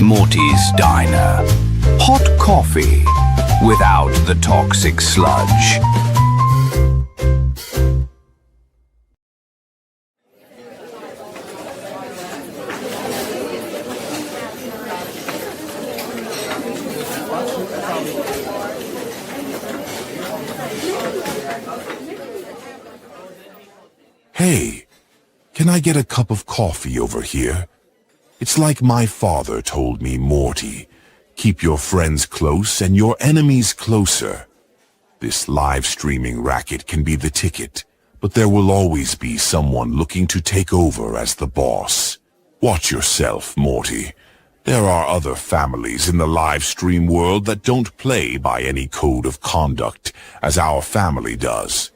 Morty's Diner. Hot coffee without the toxic sludge. Hey, can I get a cup of coffee over here? It's like my father told me, Morty. Keep your friends close and your enemies closer. This live streaming racket can be the ticket, but there will always be someone looking to take over as the boss. Watch yourself, Morty. There are other families in the live stream world that don't play by any code of conduct as our family does.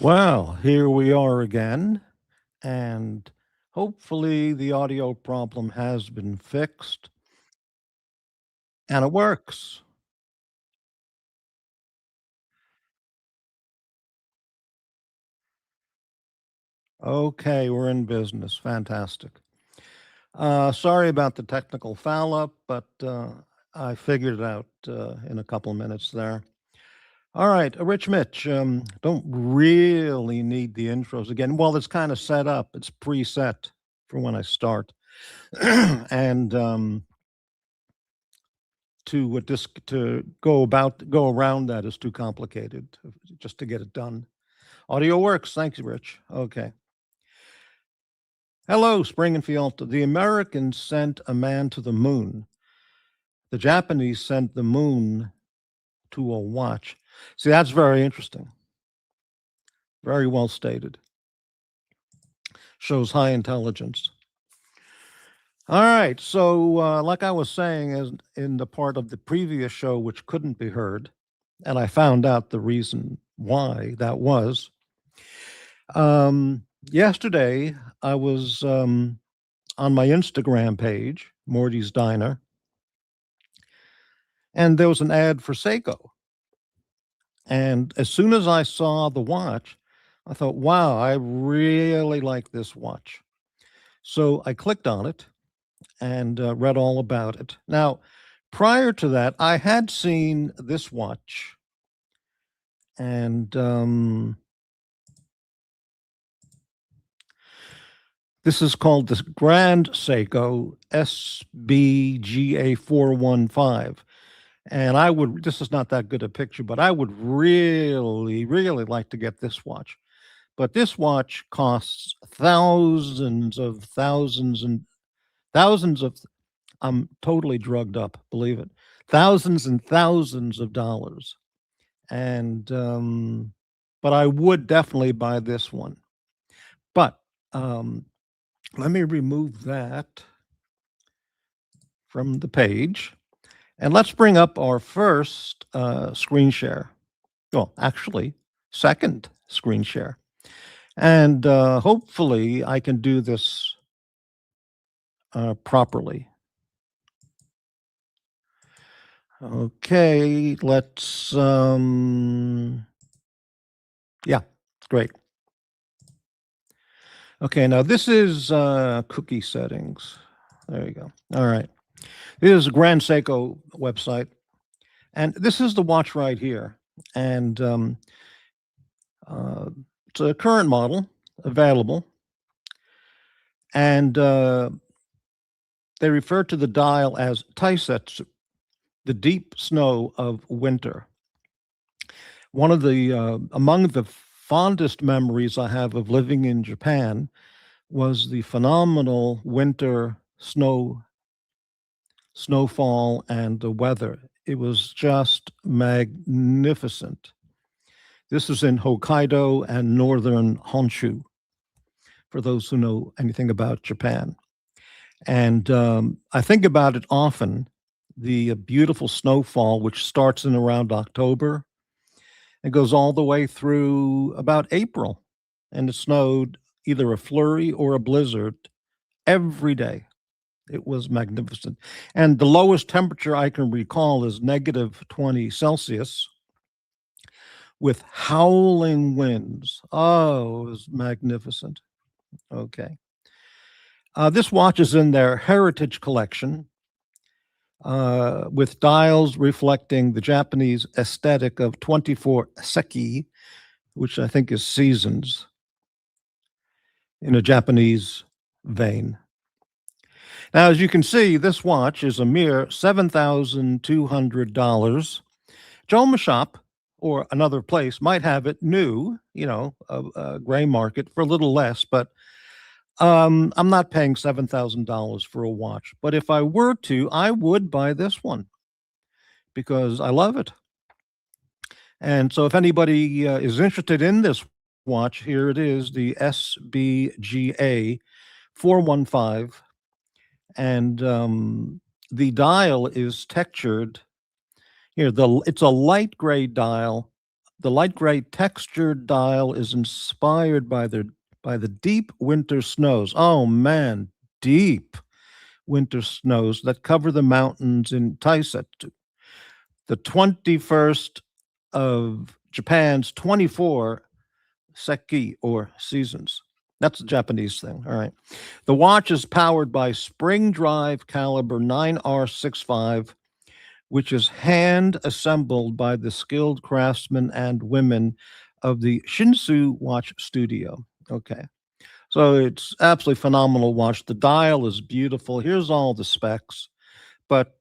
Well, here we are again, and hopefully the audio problem has been fixed, and it works. Okay, we're in business. Fantastic. Sorry about the technical foul-up, but I figured it out in a couple minutes there. All right, Rich Mitch, don't really need the intros again. Well, it's kind of set up. It's preset for when I start. And to go around that is too complicated just to get it done. Audio works. Thanks, Rich. Okay. Hello, Springfield. The Americans sent a man to the moon. The Japanese sent the moon to a watch. See, that's very interesting. Very well stated. Shows high intelligence. All right. So, like I was saying, as in the part of the previous show which couldn't be heard, and I found out the reason why that was. Yesterday, I was on my Instagram page, Morty's Diner, and there was an ad for Seiko. And as soon as I saw the watch, I thought, wow, I really like this watch. So I clicked on it and read all about it. Now, prior to that, I had seen this watch, and this is called the Grand Seiko SBGA415. And this is not that good a picture, but I would really, really like to get this watch. But this watch costs thousands of, I'm totally drugged up, believe it, thousands and thousands of dollars. And, but I would definitely buy this one. But let me remove that from the page. And let's bring up our first screen share. Well, actually, second screen share. And hopefully I can do this properly. Okay, let's, yeah, great. Okay, now this is cookie settings. There you go. All right. This is a Grand Seiko website, and this is the watch right here. And it's a current model available, and they refer to the dial as Taisetsu, the deep snow of winter. One of the among the fondest memories I have of living in Japan was the phenomenal winter snowfall and the weather. It was just magnificent. This is in Hokkaido and northern Honshu, for those who know anything about Japan. And I think about it often, the beautiful snowfall, which starts in around October and goes all the way through about April. And it snowed either a flurry or a blizzard every day. It was magnificent. And the lowest temperature I can recall is negative 20 Celsius with howling winds. Oh, it was magnificent. Okay. This watch is in their heritage collection with dials reflecting the Japanese aesthetic of 24 seki, which I think is seasons in a Japanese vein. Now, as you can see, this watch is a mere $7,200. Joma Shop or another place might have it new, a gray market for a little less, but I'm not paying $7,000 for a watch. But if I were to, I would buy this one because I love it. And so if anybody is interested in this watch, here it is, the SBGA 415. And the dial is textured. Here, it's a light gray dial. The light gray textured dial is inspired by the deep winter snows. Oh man, deep winter snows that cover the mountains in Taisetsu. The 21st of Japan's 24 seki or seasons. That's a Japanese thing. All right. The watch is powered by spring drive caliber 9R65, which is hand assembled by the skilled craftsmen and women of the Shinsu Watch Studio. Okay. So it's absolutely phenomenal watch. The dial is beautiful. Here's all the specs, but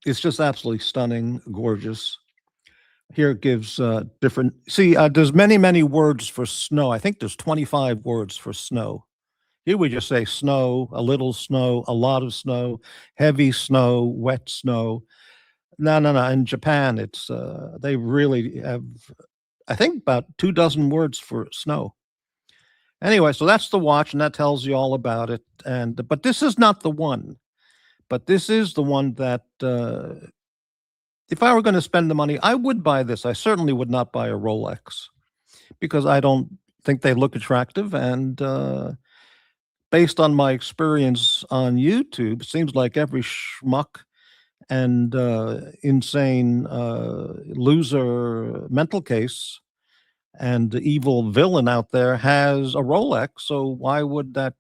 it's just absolutely stunning, gorgeous. Here it gives different. See, there's many words for snow. I think there's 25 words for snow. Here we just say snow, a little snow, a lot of snow, heavy snow, wet snow. No. In Japan, it's they really have, I think, about 24 words for snow. Anyway, so that's the watch, and that tells you all about it. But this is not the one. But this is the one that, if I were going to spend the money, I would buy this. I certainly would not buy a Rolex because I don't think they look attractive. And based on my experience on YouTube, it seems like every schmuck and insane loser mental case and evil villain out there has a Rolex. So why would that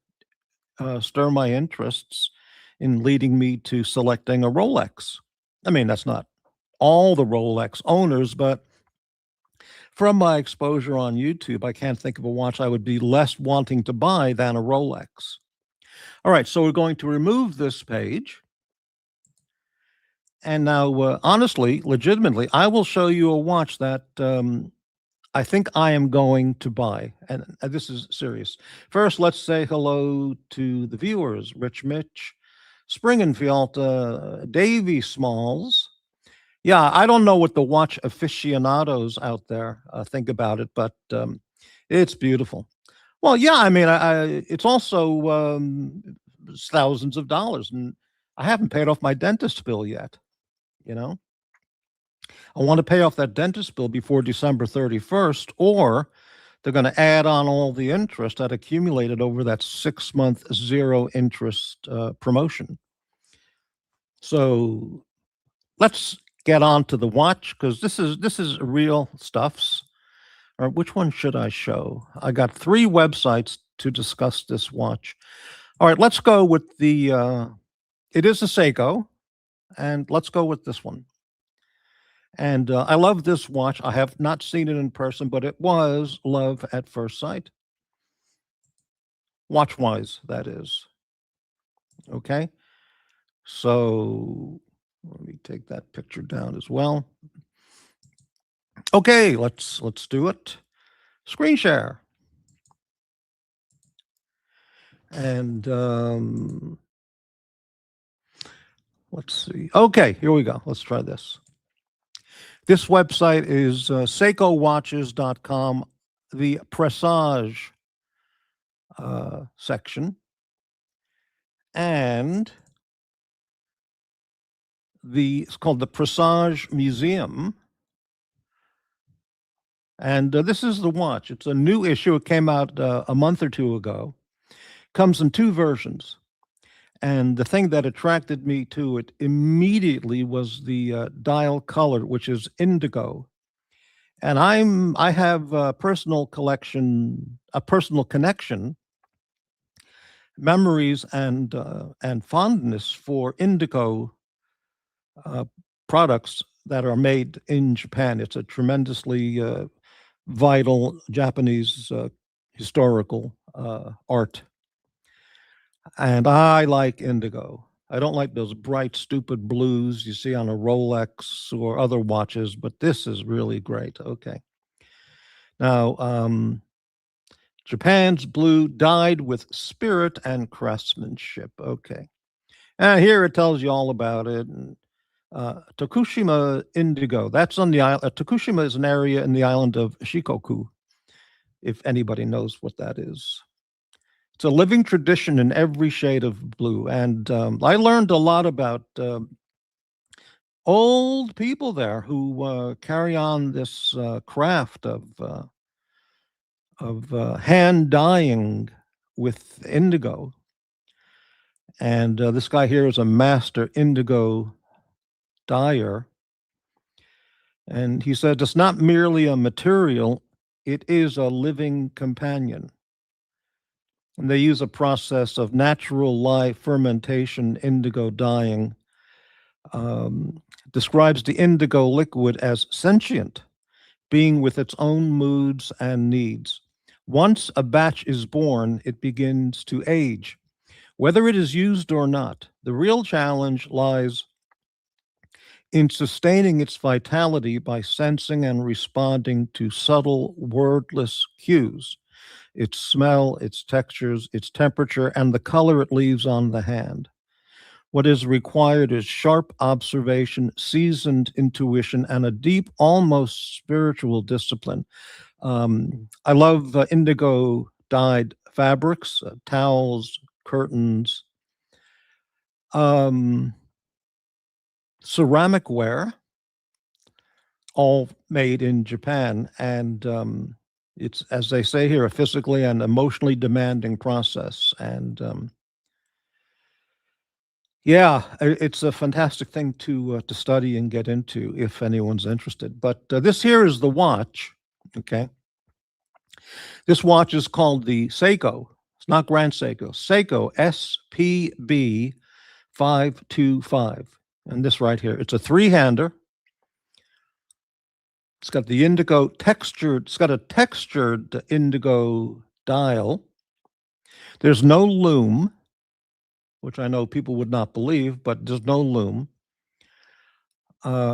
stir my interests in leading me to selecting a Rolex? I mean, that's not all the Rolex owners, but from my exposure on YouTube, I can't think of a watch I would be less wanting to buy than a Rolex. All right, so we're going to remove this page. And now, honestly, legitimately, I will show you a watch that I think I am going to buy. And this is serious. First, let's say hello to the viewers. Rich Mitch, Springenfield, Davy Smalls. Yeah, I don't know what the watch aficionados out there think about it, but it's beautiful. Well, yeah, I mean, it's also thousands of dollars, and I haven't paid off my dentist bill yet. I want to pay off that dentist bill before December 31st, or they're going to add on all the interest that accumulated over that 6-month zero interest promotion. So let's get on to the watch, because this is real stuffs. Or which one should I show? I got 3 websites to discuss this watch. All right, let's go with the, it is a Seiko, and let's go with this one. And I love this watch. I have not seen it in person, but it was love at first sight. Watch-wise, that is. Okay, so let me take that picture down as well. Okay, let's do it. Screen share. And let's see. Okay, here we go. Let's try this. This website is seicowatches.com, the Presage section. And it's called the Presage Museum. And this is the watch. It's a new issue. It came out a month or two ago. Comes in two versions. And the thing that attracted me to it immediately was the dial color, which is indigo. And I have a personal connection, memories and fondness for indigo products that are made in Japan. It's a tremendously vital Japanese historical art. And I like indigo. I don't like those bright, stupid blues you see on a Rolex or other watches, but this is really great. Okay. Now, Japan's blue dyed with spirit and craftsmanship. Okay. And here it tells you all about it. And, Tokushima indigo. That's on the island. Tokushima is an area in the island of Shikoku, if anybody knows what that is. It's a living tradition in every shade of blue. And I learned a lot about old people there who carry on this craft of hand dyeing with indigo. And this guy here is a master indigo dyer. And he said it's not merely a material, it is a living companion. And they use a process of natural life fermentation, indigo dyeing. Describes the indigo liquid as sentient, being with its own moods and needs. Once a batch is born, it begins to age, whether it is used or not. The real challenge lies in sustaining its vitality by sensing and responding to subtle, wordless cues, its smell, its textures, its temperature, and the color it leaves on the hand. What is required is sharp observation, seasoned intuition, and a deep, almost spiritual discipline. I love indigo dyed fabrics, towels, curtains, ceramic ware, all made in Japan. And it's, as they say here, a physically and emotionally demanding process. And yeah, it's a fantastic thing to study and get into if anyone's interested. But this here is the watch. Okay, this watch is called the Seiko. It's not Grand Seiko. Seiko SPB 525, and this right here. It's a three-hander. It's got the indigo textured. It's got a textured indigo dial. There's no loom, which I know people would not believe, but there's no loom.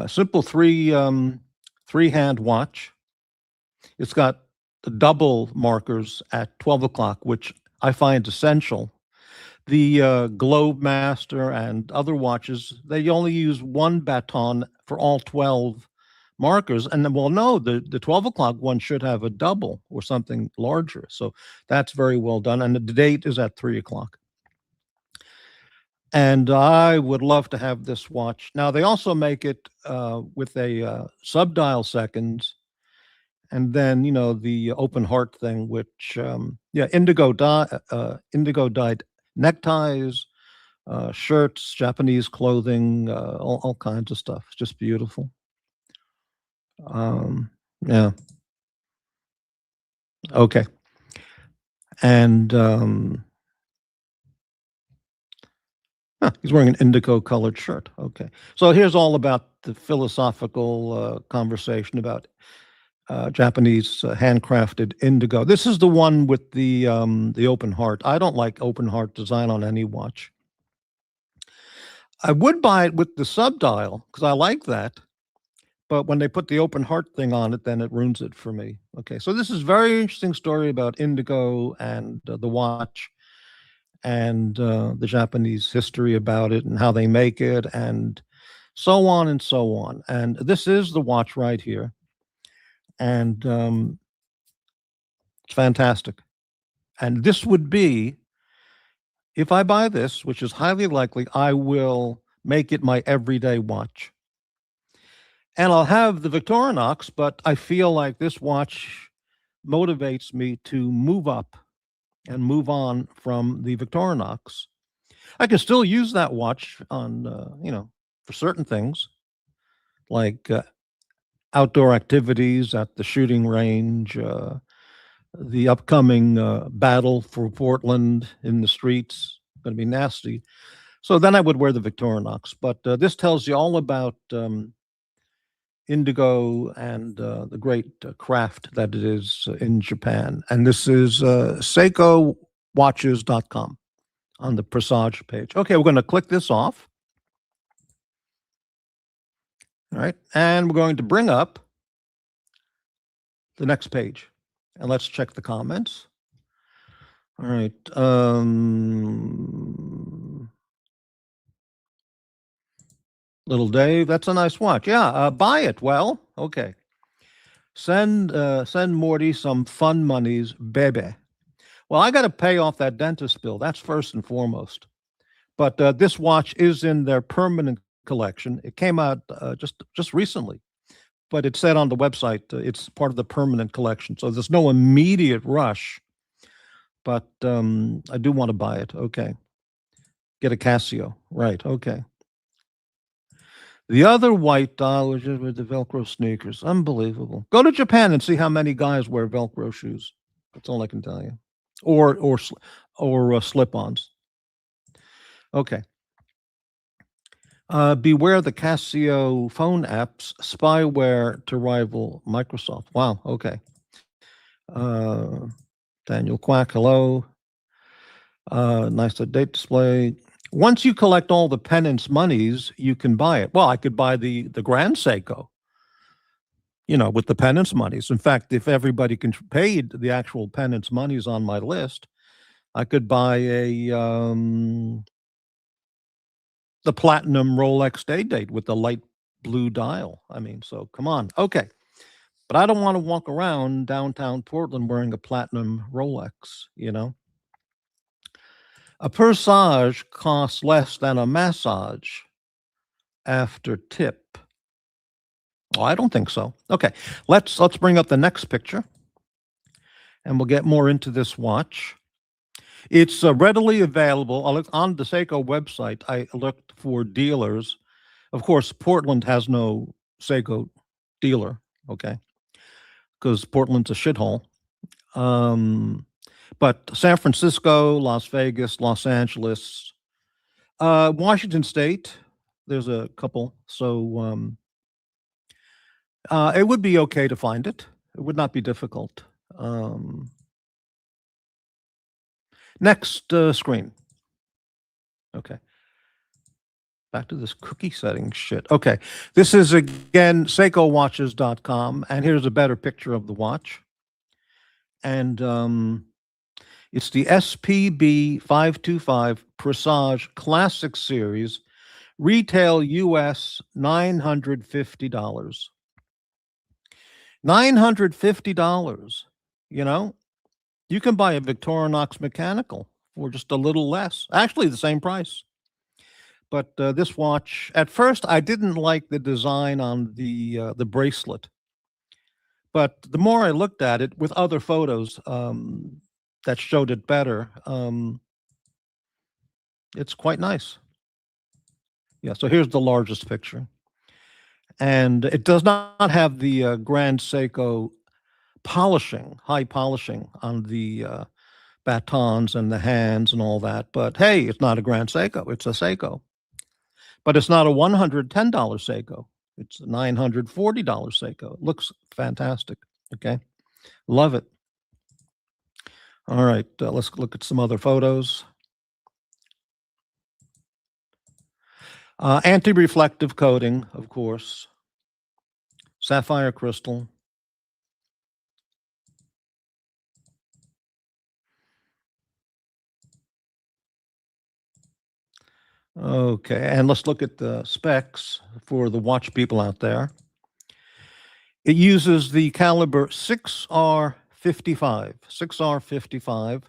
Simple three-hand watch. It's got double markers at 12 o'clock, which I find essential. The Globe Master and other watches, they only use one baton for all 12 markers. And then, well, no, the 12 o'clock one should have a double or something larger. So that's very well done. And the date is at 3 o'clock. And I would love to have this watch. Now, they also make it with a sub-dial seconds, and then, you know, the open heart thing, which, yeah, indigo dyed neckties, shirts, Japanese clothing, all kinds of stuff. It's just beautiful. Yeah. Okay. And he's wearing an indigo colored shirt. Okay. So here's all about the philosophical conversation about Japanese handcrafted indigo. This is the one with the open heart. I don't like open heart design on any watch. I would buy it with the subdial because I like that. But when they put the open heart thing on it, then it ruins it for me. Okay, so this is a very interesting story about indigo and the watch. and the Japanese history about it and how they make it and so on and so on. And this is the watch right here. And it's fantastic. And this would be, if I buy this, which is highly likely, I will make it my everyday watch. And I'll have the Victorinox, but I feel like this watch motivates me to move up and move on from the Victorinox. I can still use that watch on, for certain things like outdoor activities at the shooting range, the upcoming battle for Portland in the streets, going to be nasty. So then I would wear the Victorinox. But this tells you all about indigo and the great craft that it is in Japan. And this is seikowatches.com on the Presage page. Okay, we're going to click this off. All right, and we're going to bring up the next page. And let's check the comments. All right. Little Dave, that's a nice watch. Yeah, buy it. Well, okay. Send Morty some fun monies, baby. Well, I got to pay off that dentist bill. That's first and foremost. But this watch is in their permanent collection. It came out just recently, but it said on the website it's part of the permanent collection. So there's no immediate rush. But I do want to buy it. Okay. Get a Casio. Right. Okay. The other white dial was just with the Velcro sneakers. Unbelievable. Go to Japan and see how many guys wear Velcro shoes. That's all I can tell you. Or slip-ons. Okay. Beware the Casio phone apps spyware to rival Microsoft. Wow. Okay. Daniel Quack, hello. Nice date display. Once you collect all the penance monies, you can buy it. Well, I could buy the Grand Seiko, with the penance monies. In fact, if everybody can pay the actual penance monies on my list, I could buy the platinum Rolex day date with the light blue dial. I mean, so come on. Okay. But I don't want to walk around downtown Portland wearing a platinum Rolex, A Presage costs less than a massage after tip. Oh, I don't think so. Okay, let's bring up the next picture, and we'll get more into this watch. It's readily available on the Seiko website. I looked for dealers. Of course, Portland has no Seiko dealer, okay, because Portland's a shithole. But San Francisco, Las Vegas, Los Angeles, Washington State, there's a couple. So it would be okay to find it. It would not be difficult. Next screen. Okay. Back to this cookie setting shit. Okay. This is, again, seikowatches.com. And here's a better picture of the watch. And it's the SPB 525 Presage Classic Series, retail US $950. $950. You can buy a Victorinox mechanical for just a little less. Actually, the same price. But this watch, at first, I didn't like the design on the bracelet. But the more I looked at it with other photos that showed it better, it's quite nice. Yeah, so here's the largest picture. And it does not have the Grand Seiko polishing, high polishing on the batons and the hands and all that. But hey, it's not a Grand Seiko, it's a Seiko. But it's not a $110 Seiko. It's a $940 Seiko. It looks fantastic. Okay. Love it. All right. Let's look at some other photos. Anti-reflective coating, of course. Sapphire crystal. Okay, and let's look at the specs for the watch people out there. It uses the caliber 6R55,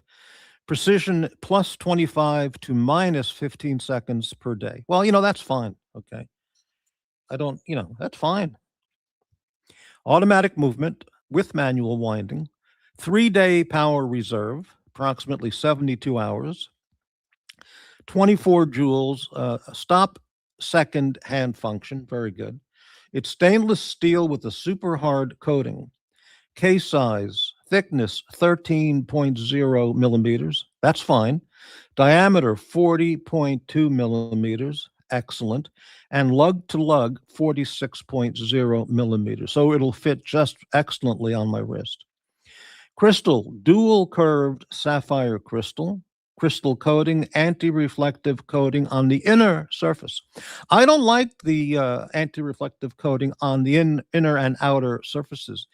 precision plus 25 to minus 15 seconds per day. Well, that's fine. Okay. That's fine. Automatic movement with manual winding, 3-day power reserve, approximately 72 hours, 24 joules, stop second hand function, very good. It's stainless steel with a super hard coating. Case size, thickness 13.0 millimeters. That's fine. Diameter 40.2 millimeters. Excellent. And lug to lug 46.0 millimeters. So it'll fit just excellently on my wrist. Crystal, dual curved sapphire crystal. Crystal coating, anti-reflective coating on the inner surface. I don't like the anti-reflective coating on the inner and outer surfaces.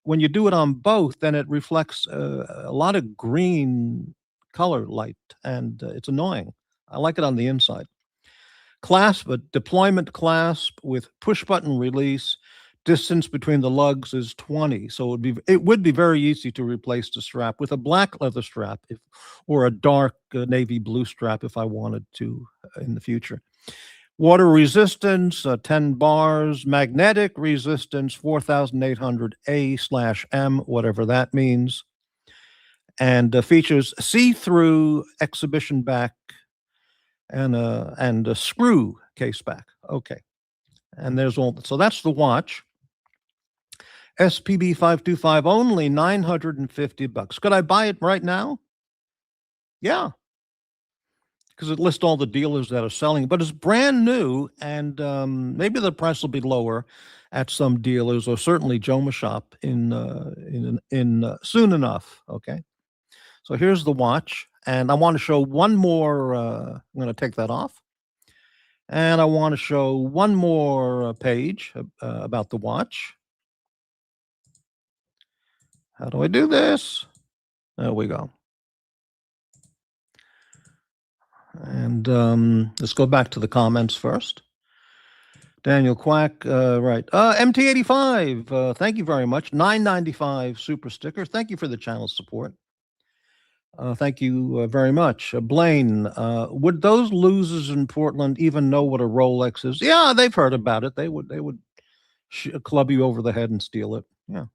When you do it on both, then it reflects a lot of green color light, and it's annoying. I like it on the inside. Clasp, a deployment clasp with push button release. Distance between the lugs is 20, so it would be very easy to replace the strap with a black leather strap, or a dark navy blue strap if I wanted to in the future. Water resistance, 10 bars. Magnetic resistance, 4,800 A/M, whatever that means. And features see-through exhibition back and a screw case back. Okay. And there's all. So that's the watch. SPB 525, only $950. Could I buy it right now? Yeah, because it lists all the dealers that are selling, but it's brand new, and maybe the price will be lower at some dealers, or certainly Joma Shop in soon enough. Okay, so here's the watch, and I want to show one more. I'm going to take that off, and I want to show one more page about the watch. How do I do this? There we go. And let's go back to the comments first. Daniel Quack, right. MT85, thank you very much. $9.95 super sticker. Thank you for the channel support. Thank you very much. Blaine, would those losers in Portland even know what a Rolex is? Yeah, they've heard about it. They would club you over the head and steal it. Yeah.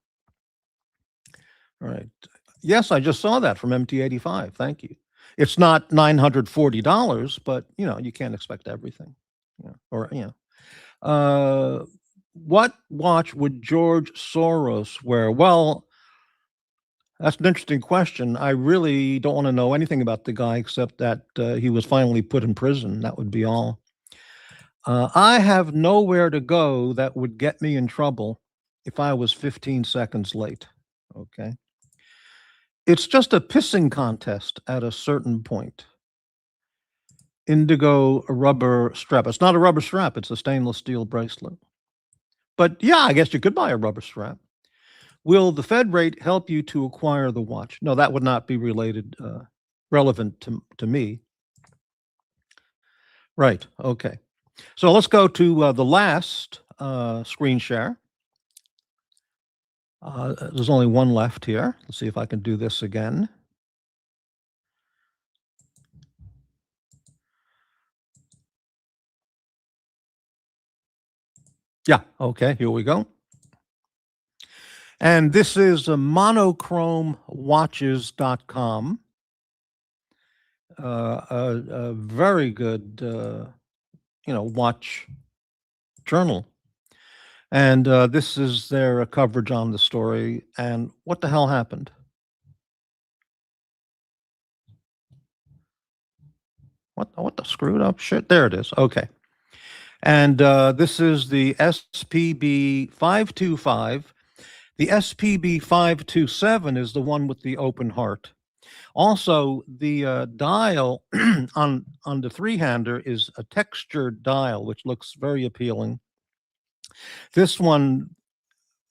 All right. Yes, I just saw that from MT85. Thank you. It's not $940, but you can't expect everything. What watch would George Soros wear? Well, that's an interesting question. I really don't want to know anything about the guy except that he was finally put in prison. That would be all. I have nowhere to go that would get me in trouble if I was 15 seconds late. Okay. It's just a pissing contest at a certain point. Indigo rubber strap. It's not a rubber strap. It's a stainless steel bracelet. But yeah, I guess you could buy a rubber strap. Will the Fed rate help you to acquire the watch? No, that would not be relevant to me. Right. Okay. So let's go to the last screen share. There's only one left here. Let's see if I can do this again. Yeah, okay, here we go. And this is monochromewatches.com. A very good, watch journal. And this is their coverage on the story. And what the hell happened? What the screwed up shit? There it is. Okay. And this is the SPB 525. The SPB 527 is the one with the open heart. Also, the dial on the three-hander is a textured dial, which looks very appealing. This one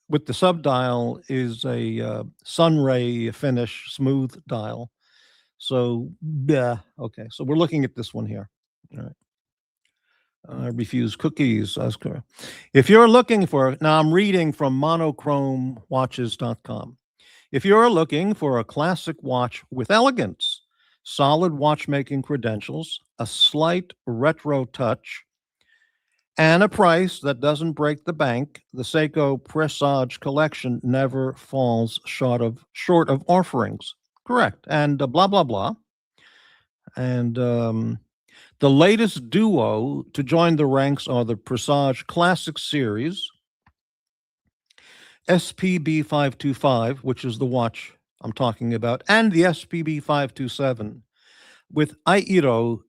with the subdial is a sunray finish smooth dial. So, yeah, okay. So we're looking at this one here. All right. Refuse cookies. That's correct. If you're looking for, now I'm reading from monochromewatches.com. If you're looking for a classic watch with elegance, solid watchmaking credentials, a slight retro touch, and a price that doesn't break the bank, the Seiko Presage collection never falls short of offerings. Correct. And blah, blah, blah. And the latest duo to join the ranks are the Presage Classic Series, SPB 525, which is the watch I'm talking about, and the SPB 527 with Airo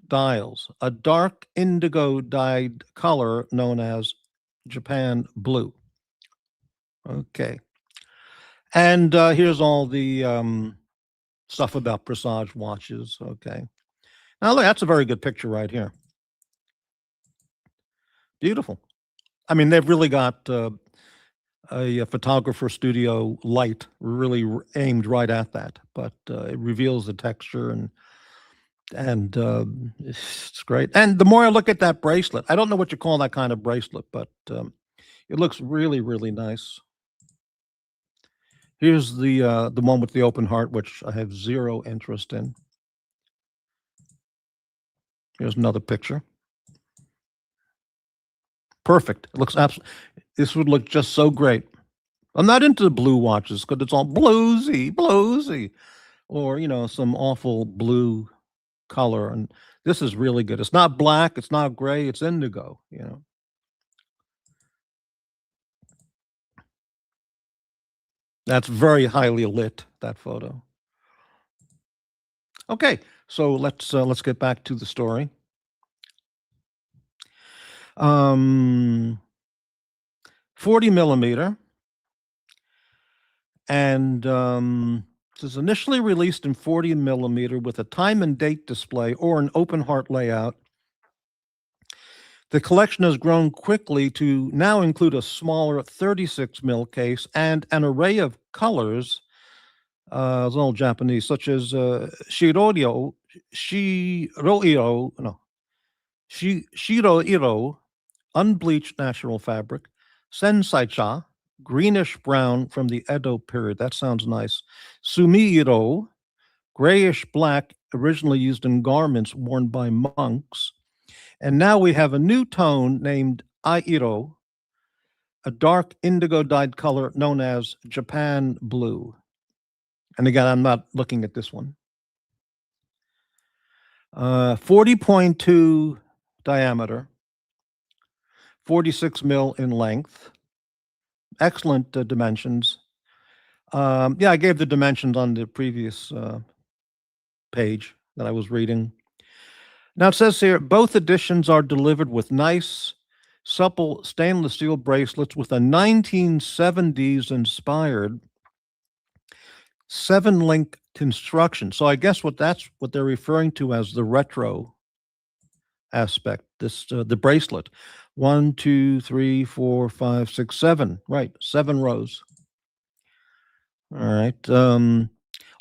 dials, a dark indigo dyed color known as Japan blue. Okay. And here's all the stuff about Presage watches. Okay. Now, look, that's a very good picture right here. Beautiful. I mean, they've really got a photographer studio light really aimed right at that, but it reveals the texture and it's great. And the more I look at that bracelet, I don't know what you call that kind of bracelet, but it looks really, really nice. Here's the one with the open heart, which I have zero interest in. Here's another picture. Perfect. It looks absolutely. This would look just so great. I'm not into the blue watches because it's all bluesy, or some awful blue color. And this is really good. It's not black. It's not gray. It's indigo. That's very highly lit, that photo. Okay, so let's get back to the story. 40 millimeter, and this is initially released in 40 millimeter with a time and date display or an open heart layout. The collection has grown quickly to now include a smaller 36 mil case and an array of colors, it's all Japanese, such as Shiroiro, unbleached natural fabric, Sensaicha, greenish brown from the Edo period. That sounds nice. Sumiiro, grayish black, originally used in garments worn by monks. And now we have a new tone named Airo, a dark indigo dyed color known as Japan blue. And again, I'm not looking at this one. 40.2 diameter, 46 mil in length. Excellent dimensions. Yeah, I gave the dimensions on the previous page that I was reading. Now it says here, both editions are delivered with nice, supple stainless steel bracelets with a 1970s inspired 7-link construction. So I guess that's what they're referring to as the retro aspect, the bracelet. 1, 2, 3, 4, 5, 6, 7. Right, 7 rows. All right.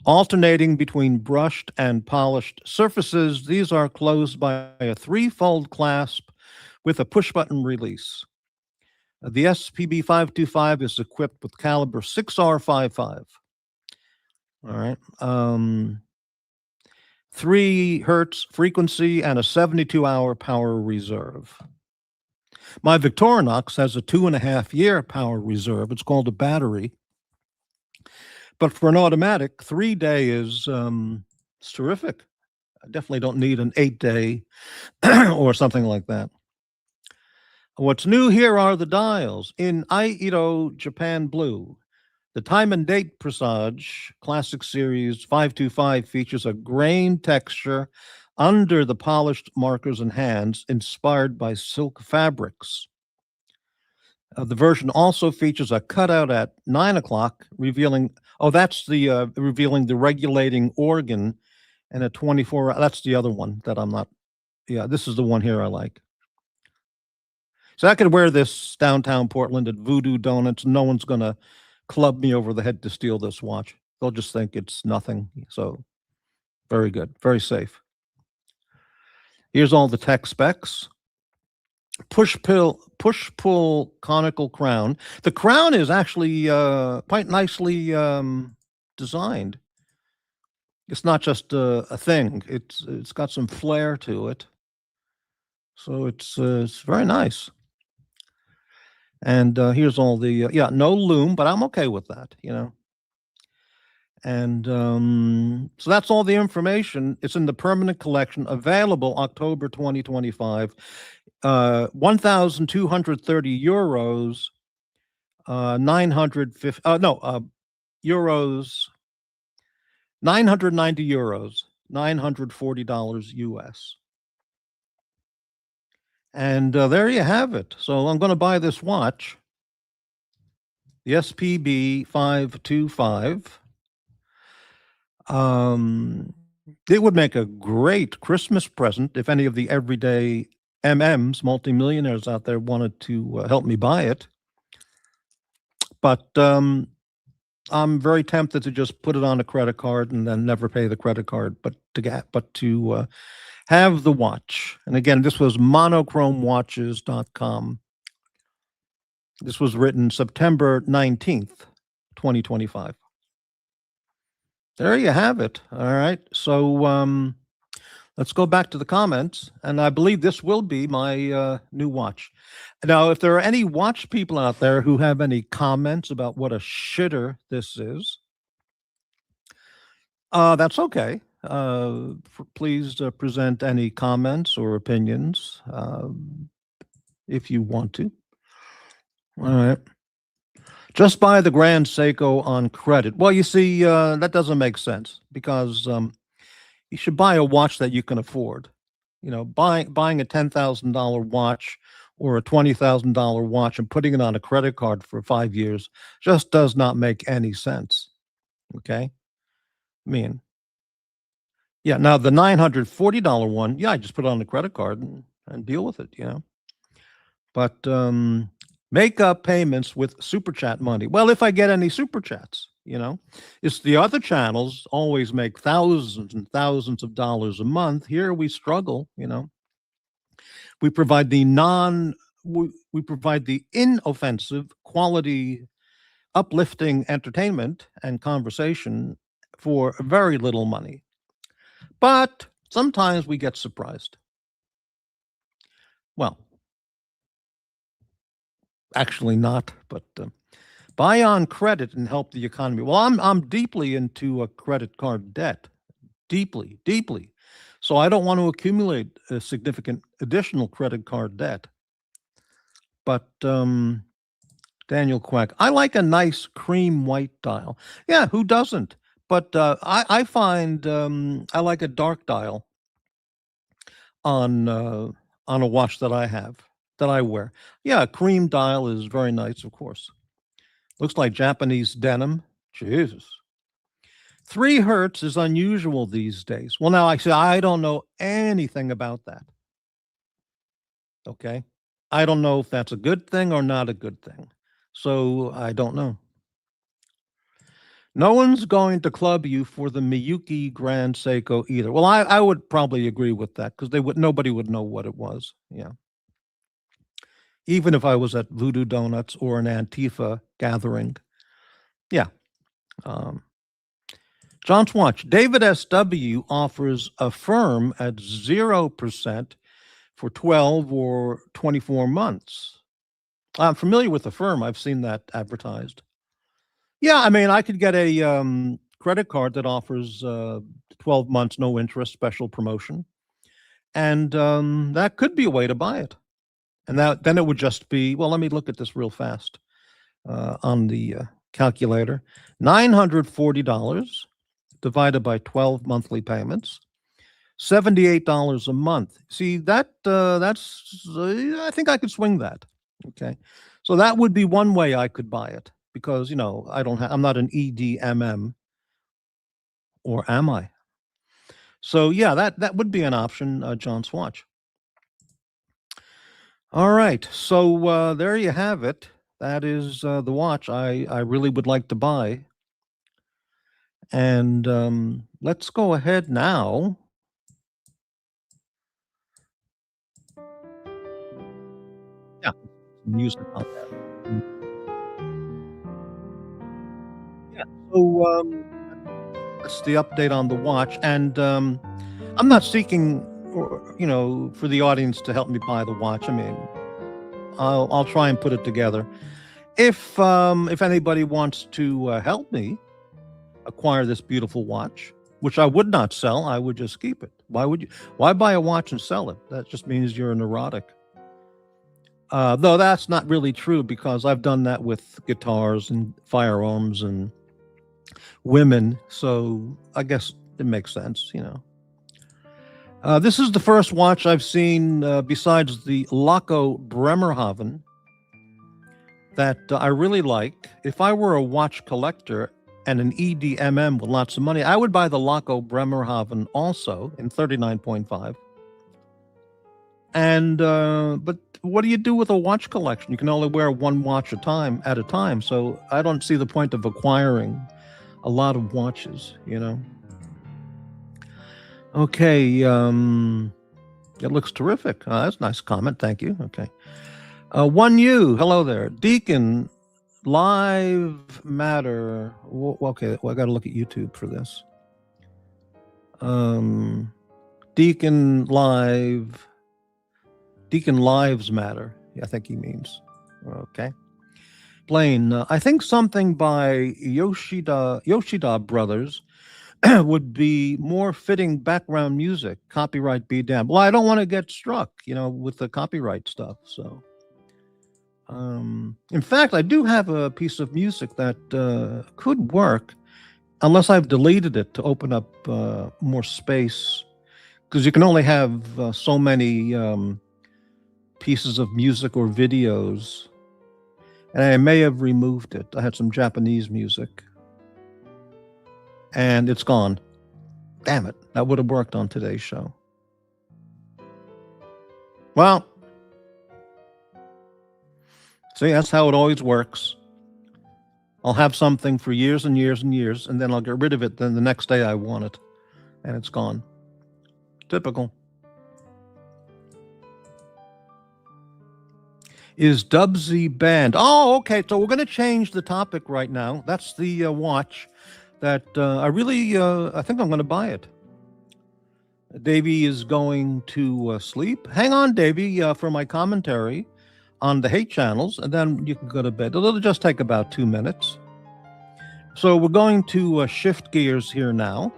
Alternating between brushed and polished surfaces, these are closed by a 3-fold clasp with a push-button release. The SPB 525 is equipped with caliber 6R55. All right. 3 hertz frequency and a 72-hour power reserve. My Victorinox has a 2.5-year power reserve. It's called a battery. But for an automatic, 3-day is it's terrific. I definitely don't need an 8-day or something like that. What's new here are the dials. In Airo Japan Blue, the time and date Presage Classic Series 525 features a grain texture under the polished markers and hands inspired by silk fabrics. The version also features a cutout at 9 o'clock revealing, that's the revealing the regulating organ, and a 24, that's the other one that I'm not, this is the one here I like. So I could wear this downtown Portland at Voodoo Donuts. No one's going to club me over the head to steal this watch. They'll just think it's nothing. So very good, very safe. Here's all the tech specs. push-pull conical crown. The crown is actually quite nicely designed. It's not just a thing. It's got some flair to it. So it's very nice. And here's all the yeah, no loom, but I'm okay with that, you know. And so that's all the information. It's in the permanent collection, available October 2025. 1,230 euros, 950, euros, 990 euros, $940 US. And there you have it. So I'm going to buy this watch, the SPB 525. It would make a great Christmas present if any of the everyday MMs, multimillionaires out there, wanted to help me buy it. But I'm very tempted to just put it on a credit card and then never pay the credit card, but to have the watch. And again, this was monochromewatches.com. This was written September 19th, 2025. There you have it. All right. So let's go back to the comments. And I believe this will be my new watch. Now, if there are any watch people out there who have any comments about what a shitter this is, that's okay. Please present any comments or opinions if you want to. All right. Just buy the Grand Seiko on credit. Well, you see, that doesn't make sense because you should buy a watch that you can afford. You know, buying a $10,000 watch or a $20,000 watch and putting it on a credit card for 5 years just does not make any sense. Okay? I mean, yeah, now the $940 one, yeah, I just put it on the credit card and deal with it, you know. But make up payments with Super Chat money. Well, if I get any Super Chats, you know, it's the other channels always make thousands and thousands of dollars a month. Here we struggle, you know. We provide the we provide the inoffensive, quality, uplifting entertainment and conversation for very little money. But sometimes we get surprised. Well, actually not, but buy on credit and help the economy. Well, I'm deeply into a credit card debt, deeply. So I don't want to accumulate a significant additional credit card debt. But Daniel Quack, I like a nice cream white dial. Yeah, who doesn't? But I find I like a dark dial on a watch that I have, that I wear. Yeah, a cream dial is very nice, of course. Looks like Japanese denim. Jesus. 3 hertz is unusual these days. Well, now I don't know anything about that. Okay. I don't know if that's a good thing or not a good thing. So I don't know. No one's going to club you for the Miyuki Grand Seiko either. Well, I would probably agree with that because nobody would know what it was. Yeah. Even if I was at Voodoo Donuts or an Antifa gathering. Yeah. John's Watch. David SW offers a firm at 0% for 12 or 24 months. I'm familiar with the firm. I've seen that advertised. Yeah, I mean, I could get a credit card that offers 12 months, no interest, special promotion. And that could be a way to buy it. And then it would just be, well, let me look at this real fast on the calculator. $940 divided by 12 monthly payments. $78 a month. See, that's I think I could swing that. Okay. So that would be one way I could buy it because, you know, I'm not an EDMM, or am I? So yeah, that would be an option, John Swatch. All right. So there you have it. That is the watch I really would like to buy. And let's go ahead now some music on there. Yeah. So that's the update on the watch, and I'm not seeking, for the audience to help me buy the watch. I mean, I'll try and put it together. If anybody wants to help me acquire this beautiful watch, which I would not sell, I would just keep it. Why buy a watch and sell it? That just means you're a neurotic. Though that's not really true, because I've done that with guitars and firearms and women, so I guess it makes sense, This is the first watch I've seen, besides the Laco Bremerhaven, that I really like. If I were a watch collector and an EDMM with lots of money, I would buy the Laco Bremerhaven also in 39.5. And but what do you do with a watch collection? You can only wear one watch at a time. So I don't see the point of acquiring a lot of watches, Okay, it looks terrific. That's a nice comment. Thank you. Okay. Hello there. Deacon, Live Matter. Okay, well, I got to look at YouTube for this. Deacon Lives Matter. I think he means. Okay. Blaine, I think something by Yoshida Brothers would be more fitting background music. Copyright be damned. Well, I don't want to get struck, with the copyright stuff. So, in fact, I do have a piece of music that could work, unless I've deleted it to open up more space, because you can only have so many pieces of music or videos. And I may have removed it. I had some Japanese music. And it's gone. Damn it. That would have worked on today's show. Well, see, that's how it always works. I'll have something for years and years and years, and then I'll get rid of it. Then the next day I want it. And it's gone. Typical. Is Dubsy banned? Oh, okay. So we're going to change the topic right now. That's the watch that I think I'm going to buy it. Davey is going to sleep. Hang on, Davey, for my commentary on the hate channels, and then you can go to bed. It'll just take about 2 minutes. So we're going to shift gears here now.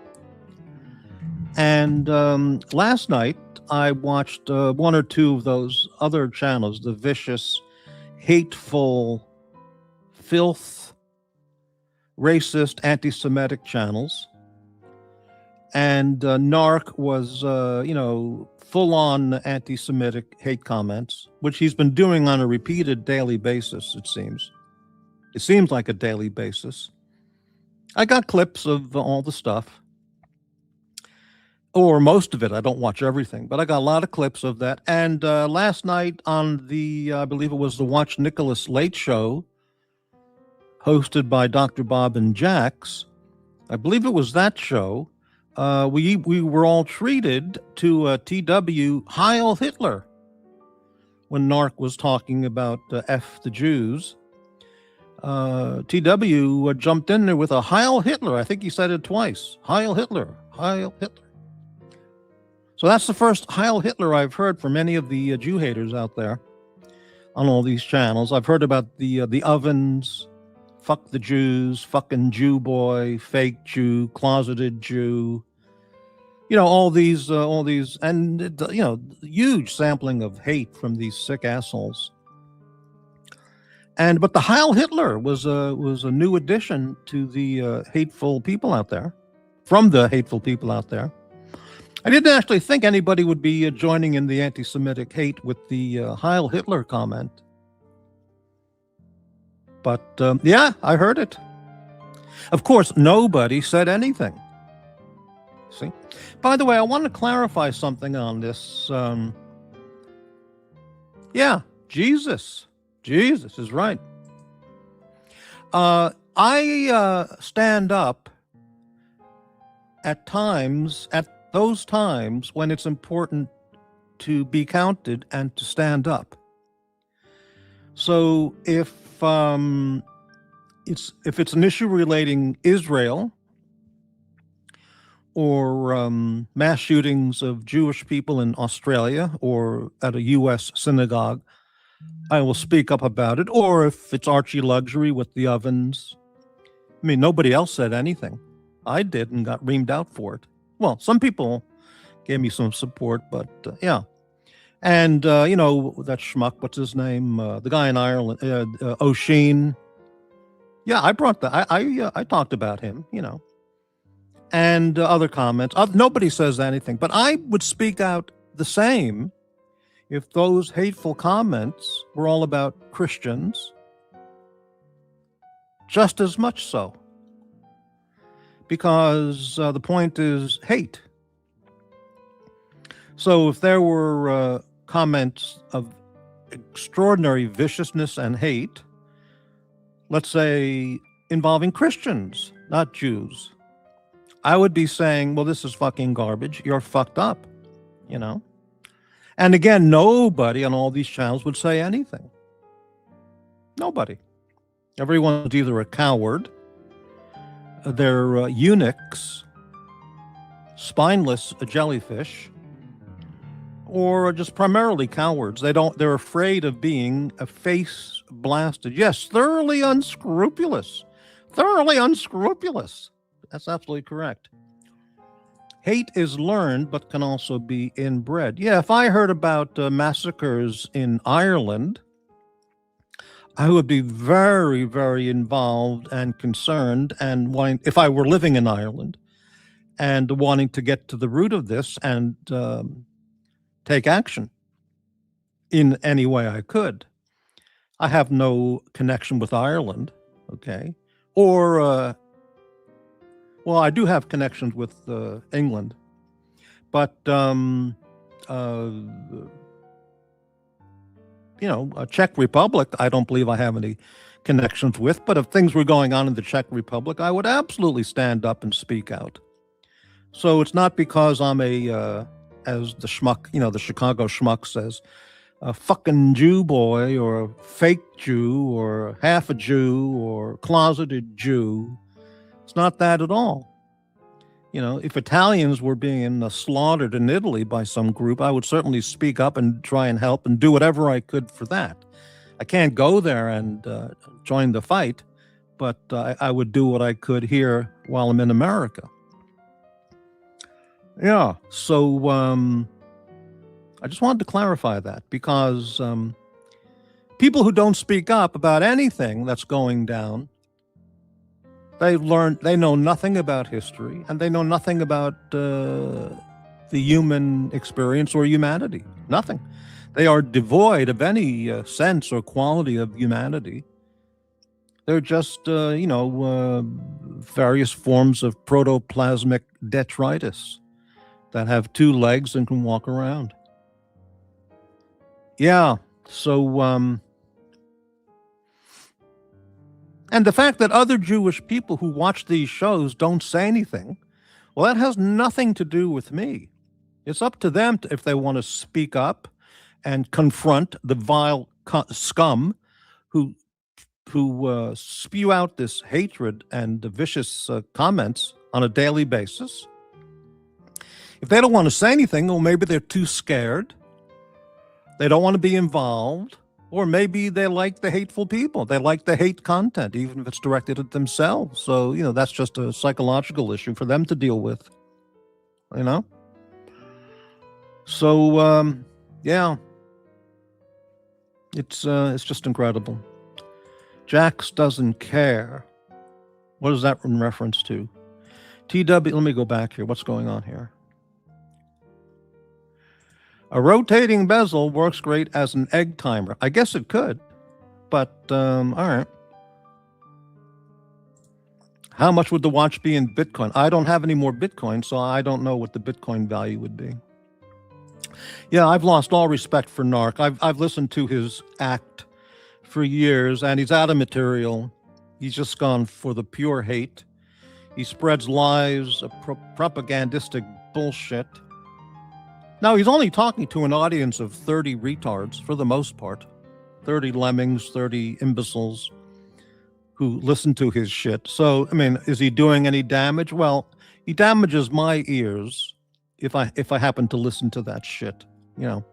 And last night, I watched one or two of those other channels, the vicious, hateful, filth, racist, anti-Semitic channels. And Narc was, full-on anti-Semitic hate comments, which he's been doing on a repeated daily basis, it seems. It seems like a daily basis. I got clips of all the stuff. Or most of it. I don't watch everything, but I got a lot of clips of that. And last night on the, I believe it was the Watch Nicholas Late Show, hosted by Dr. Bob and Jax, I believe it was that show, we were all treated to TW Heil Hitler when Narc was talking about F the Jews. TW jumped in there with a Heil Hitler. I think he said it twice. Heil Hitler. Heil Hitler. So that's the first Heil Hitler I've heard from any of the Jew haters out there on all these channels. I've heard about the ovens, fuck the Jews, fucking Jew boy, fake Jew, closeted Jew. All these, and huge sampling of hate from these sick assholes. But the Heil Hitler was a new addition to the hateful people out there, from the hateful people out there. I didn't actually think anybody would be joining in the anti-Semitic hate with the Heil Hitler comment. But yeah, I heard it. Of course, nobody said anything. See? By the way, I want to clarify something on this. Yeah, Jesus. Jesus is right. I stand up at those times when it's important to be counted and to stand up. So if it's an issue relating Israel or mass shootings of Jewish people in Australia or at a U.S. synagogue, I will speak up about it. Or if it's Archie Luxury with the ovens, I mean, nobody else said anything. I did and got reamed out for it. Well, some people gave me some support, but yeah. And, that schmuck, what's his name? The guy in Ireland, O'Sheen. Yeah, I brought that. I talked about him, and other comments. Nobody says anything, but I would speak out the same if those hateful comments were all about Christians, just as much so. Because the point is hate. So if there were comments of extraordinary viciousness and hate, let's say involving Christians, not Jews, I would be saying, well, this is fucking garbage. You're fucked up, And again, nobody on all these channels would say anything. Nobody. Everyone's either a coward, they're eunuchs, spineless jellyfish, or just primarily cowards. They're afraid of being a face blasted. Yes, thoroughly unscrupulous. Thoroughly unscrupulous. That's absolutely correct. Hate is learned, but can also be inbred. Yeah, if I heard about massacres in Ireland, I would be very, very involved and concerned, and if I were living in Ireland, and wanting to get to the root of this and take action in any way I could. I have no connection with Ireland, okay? Or, well, I do have connections with England, but, Czech Republic, I don't believe I have any connections with, but if things were going on in the Czech Republic, I would absolutely stand up and speak out. So it's not because I'm as the schmuck, the Chicago schmuck says, a fucking Jew boy or a fake Jew or half a Jew or closeted Jew. It's not that at all. If Italians were being slaughtered in Italy by some group, I would certainly speak up and try and help and do whatever I could for that. I can't go there and join the fight, but I would do what I could here while I'm in America. Yeah, so I just wanted to clarify that because people who don't speak up about anything that's going down, they know nothing about history, and they know nothing about the human experience or humanity. Nothing. They are devoid of any sense or quality of humanity. They're just, various forms of protoplasmic detritus that have two legs and can walk around. Yeah, so, and the fact that other Jewish people who watch these shows don't say anything, well, that has nothing to do with me. It's up to them if they want to speak up and confront the vile scum who spew out this hatred and the vicious comments on a daily basis. If they don't want to say anything, well, maybe they're too scared. They don't want to be involved. Or maybe they like the hateful people. They like the hate content, even if it's directed at themselves. So, that's just a psychological issue for them to deal with. So, yeah. It's just incredible. Jax doesn't care. What is that in reference to? TW, let me go back here. What's going on here? A rotating bezel works great as an egg timer. I guess it could, but all right. How much would the watch be in Bitcoin? I don't have any more Bitcoin, so I don't know what the Bitcoin value would be. Yeah, I've lost all respect for Narc. I've listened to his act for years, and he's out of material. He's just gone for the pure hate. He spreads lies, propagandistic bullshit. Now, he's only talking to an audience of 30 retards for the most part. 30 lemmings, 30 imbeciles who listen to his shit. So, I mean, is he doing any damage? Well, he damages my ears if I happen to listen to that shit, you know.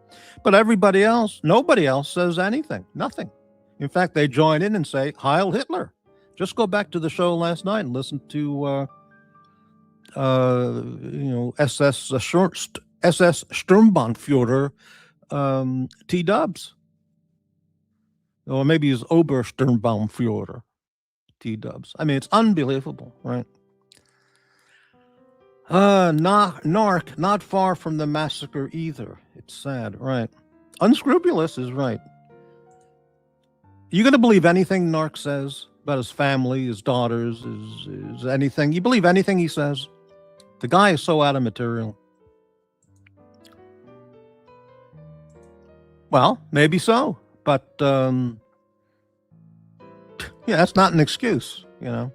But everybody else, nobody else says anything, nothing. In fact, they join in and say, Heil Hitler. Just go back to the show last night and listen to, SS Sturmbannführer T-Dubs. Or maybe he's Obersturmbannführer T-Dubs. I mean, it's unbelievable, right? Narc, not far from the massacre either. It's sad, right? Unscrupulous is right. You going to believe anything Narc says about his family, his daughters, his anything? You believe anything he says? The guy is so out of material. Well, maybe so, but yeah, that's not an excuse, you know.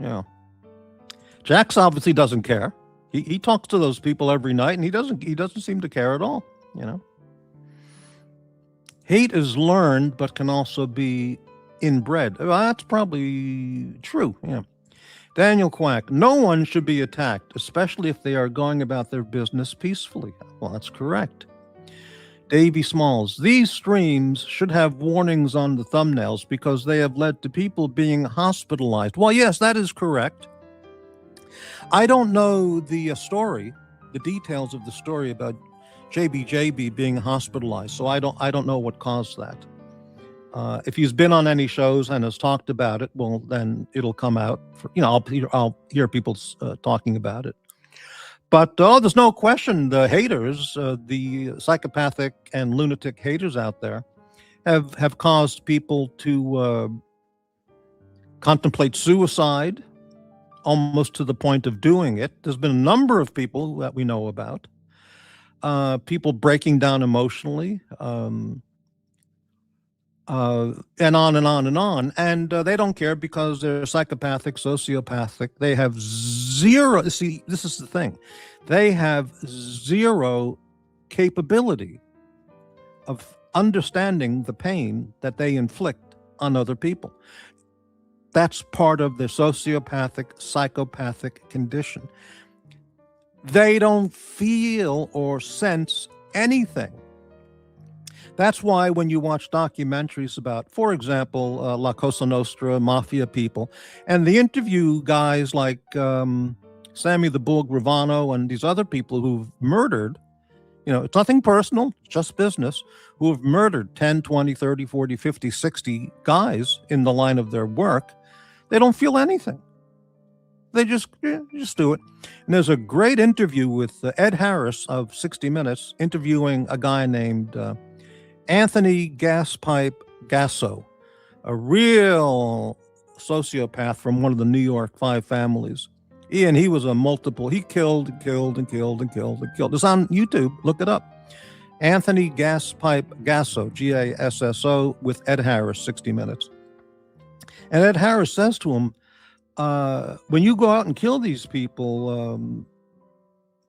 Yeah. Jax obviously doesn't care. He talks to those people every night, and he doesn't seem to care at all, you know. Hate is learned, but can also be inbred. Well, that's probably true, yeah. Daniel Quack, no one should be attacked, especially if they are going about their business peacefully. Well, that's correct. Davy Smalls, these streams should have warnings on the thumbnails because they have led to people being hospitalized. Well, yes, that is correct. I don't know the story, the details of the story about JBJB being hospitalized, so I don't know what caused that. If he's been on any shows and has talked about it, well, then it'll come out. I'll hear people talking about it. But there's no question the haters, the psychopathic and lunatic haters out there, have caused people to contemplate suicide, almost to the point of doing it. There's been a number of people that we know about, people breaking down emotionally, and on and on and on. And they don't care because they're psychopathic, sociopathic. They have zero, see, this is the thing. They have zero capability of understanding the pain that they inflict on other people. That's part of the sociopathic, psychopathic condition. They don't feel or sense anything. That's why when you watch documentaries about, for example, La Cosa Nostra, mafia people, and they interview guys like Sammy the Bull Gravano and these other people who've murdered, it's nothing personal, just business, who have murdered 10, 20, 30, 40, 50, 60 guys in the line of their work, they don't feel anything. They just do it. And there's a great interview with Ed Harris of 60 Minutes interviewing a guy named Anthony Gaspipe Gasso, a real sociopath from one of the New York five families. And he was he killed. It's on YouTube, look it up. Anthony Gaspipe Gasso, Gasso, with Ed Harris, 60 Minutes. And Ed Harris says to him, when you go out and kill these people,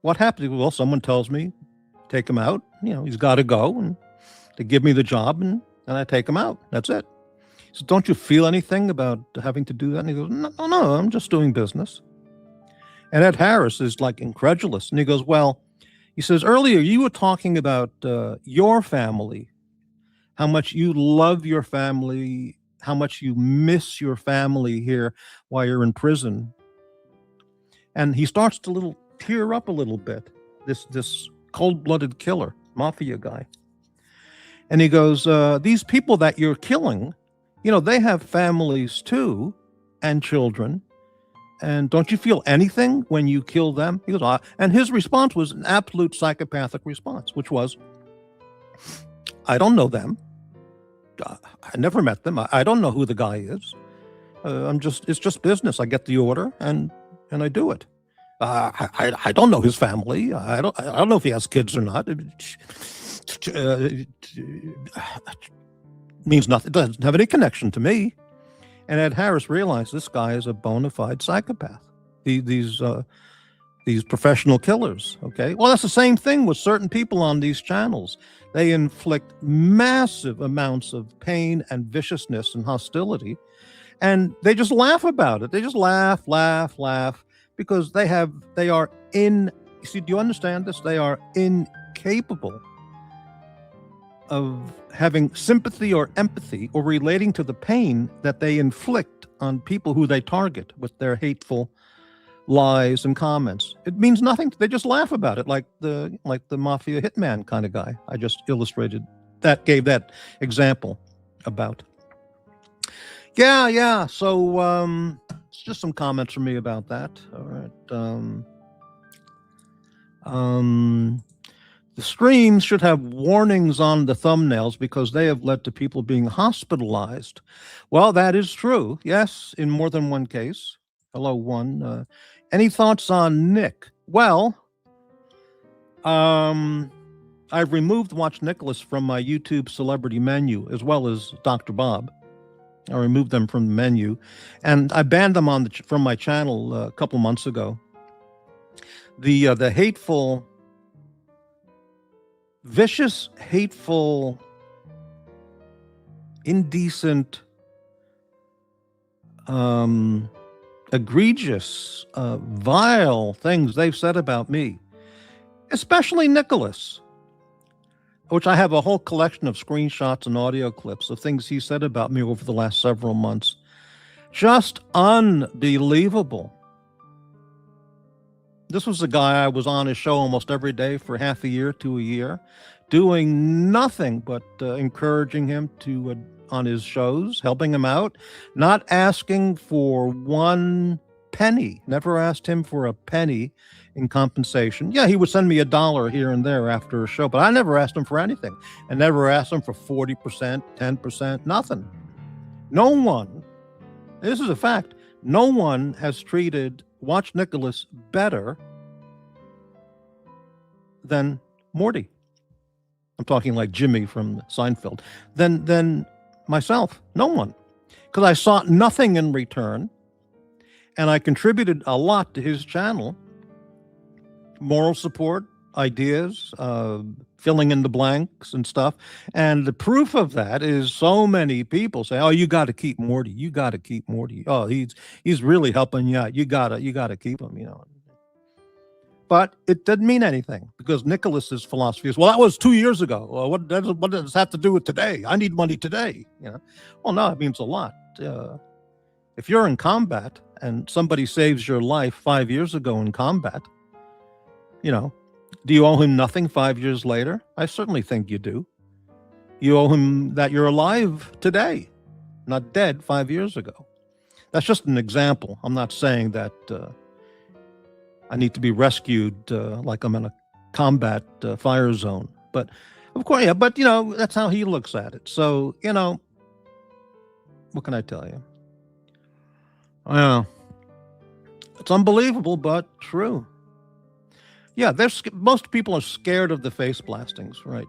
what happens? Well, someone tells me, take him out. He's got to go, and they give me the job, and I take him out. That's it. He says, don't you feel anything about having to do that? And he goes, no, I'm just doing business. And Ed Harris is like incredulous. And he goes, well, he says, earlier you were talking about your family, how much you love your family, how much you miss your family here while you're in prison. And he starts to tear up a little bit, this cold-blooded killer, mafia guy. And he goes, these people that you're killing, they have families too, and children. And don't you feel anything when you kill them? He goes, and his response was an absolute psychopathic response, which was, I don't know them. I never met them. I don't know who the guy is. It's just business. I get the order and I do it. I don't know his family. I don't know if he has kids or not. It means nothing. It doesn't have any connection to me. And Ed Harris realized this guy is a bona fide psychopath. These these professional killers. Okay. Well, that's the same thing with certain people on these channels. They inflict massive amounts of pain and viciousness and hostility, and they just laugh about it. They just laugh, because they are do you understand this? They are incapable of having sympathy or empathy or relating to the pain that they inflict on people who they target with their hateful lies and comments. It means nothing. They just laugh about it, like the mafia hitman kind of guy I just gave that example about. Yeah. So it's just some comments from me about that. All right. The streams should have warnings on the thumbnails because they have led to people being hospitalized. Well, that is true. Yes, in more than one case. Hello, one. Any thoughts on Nick? Well, I've removed Watch Nicholas from my YouTube celebrity menu, as well as Dr. Bob. I removed them from the menu, and I banned them from my channel a couple months ago. The hateful, vicious, hateful, indecent, egregious, vile things they've said about me, especially Nicholas, which I have a whole collection of screenshots and audio clips of things he said about me over the last several months. Just unbelievable. This was a guy I was on his show almost every day for half a year to a year, doing nothing but encouraging him to on his shows, helping him out, not asking for one penny, never asked him for a penny in compensation. Yeah, he would send me $1 here and there after a show, but I never asked him for anything. I never asked him for 40%, 10%, nothing. No one, this is a fact, no one has treated Watch Nicholas better than Morty. I'm talking like Jimmy from Seinfeld. Than myself. No one. Because I sought nothing in return, and I contributed a lot to his channel. Moral support, ideas, filling in the blanks and stuff. And the proof of that is so many people say, "Oh, you got to keep Morty. You got to keep Morty. Oh, he's really helping you out. You gotta keep him." You know. But it didn't mean anything because Nicholas's philosophy is, well, that was 2 years ago. Well, what does this have to do with today? I need money today. You know. Well, no, it means a lot. If you're in combat and somebody saves your life 5 years ago in combat, you know, do you owe him nothing 5 years later? I certainly think you do. You owe him that you're alive today, not dead 5 years ago. That's just an example. I'm not saying that I need to be rescued like I'm in a combat fire zone. But of course, yeah, but, you know, that's how he looks at it. So, you know, what can I tell you? It's unbelievable, but true. Yeah, most people are scared of the face blastings, right?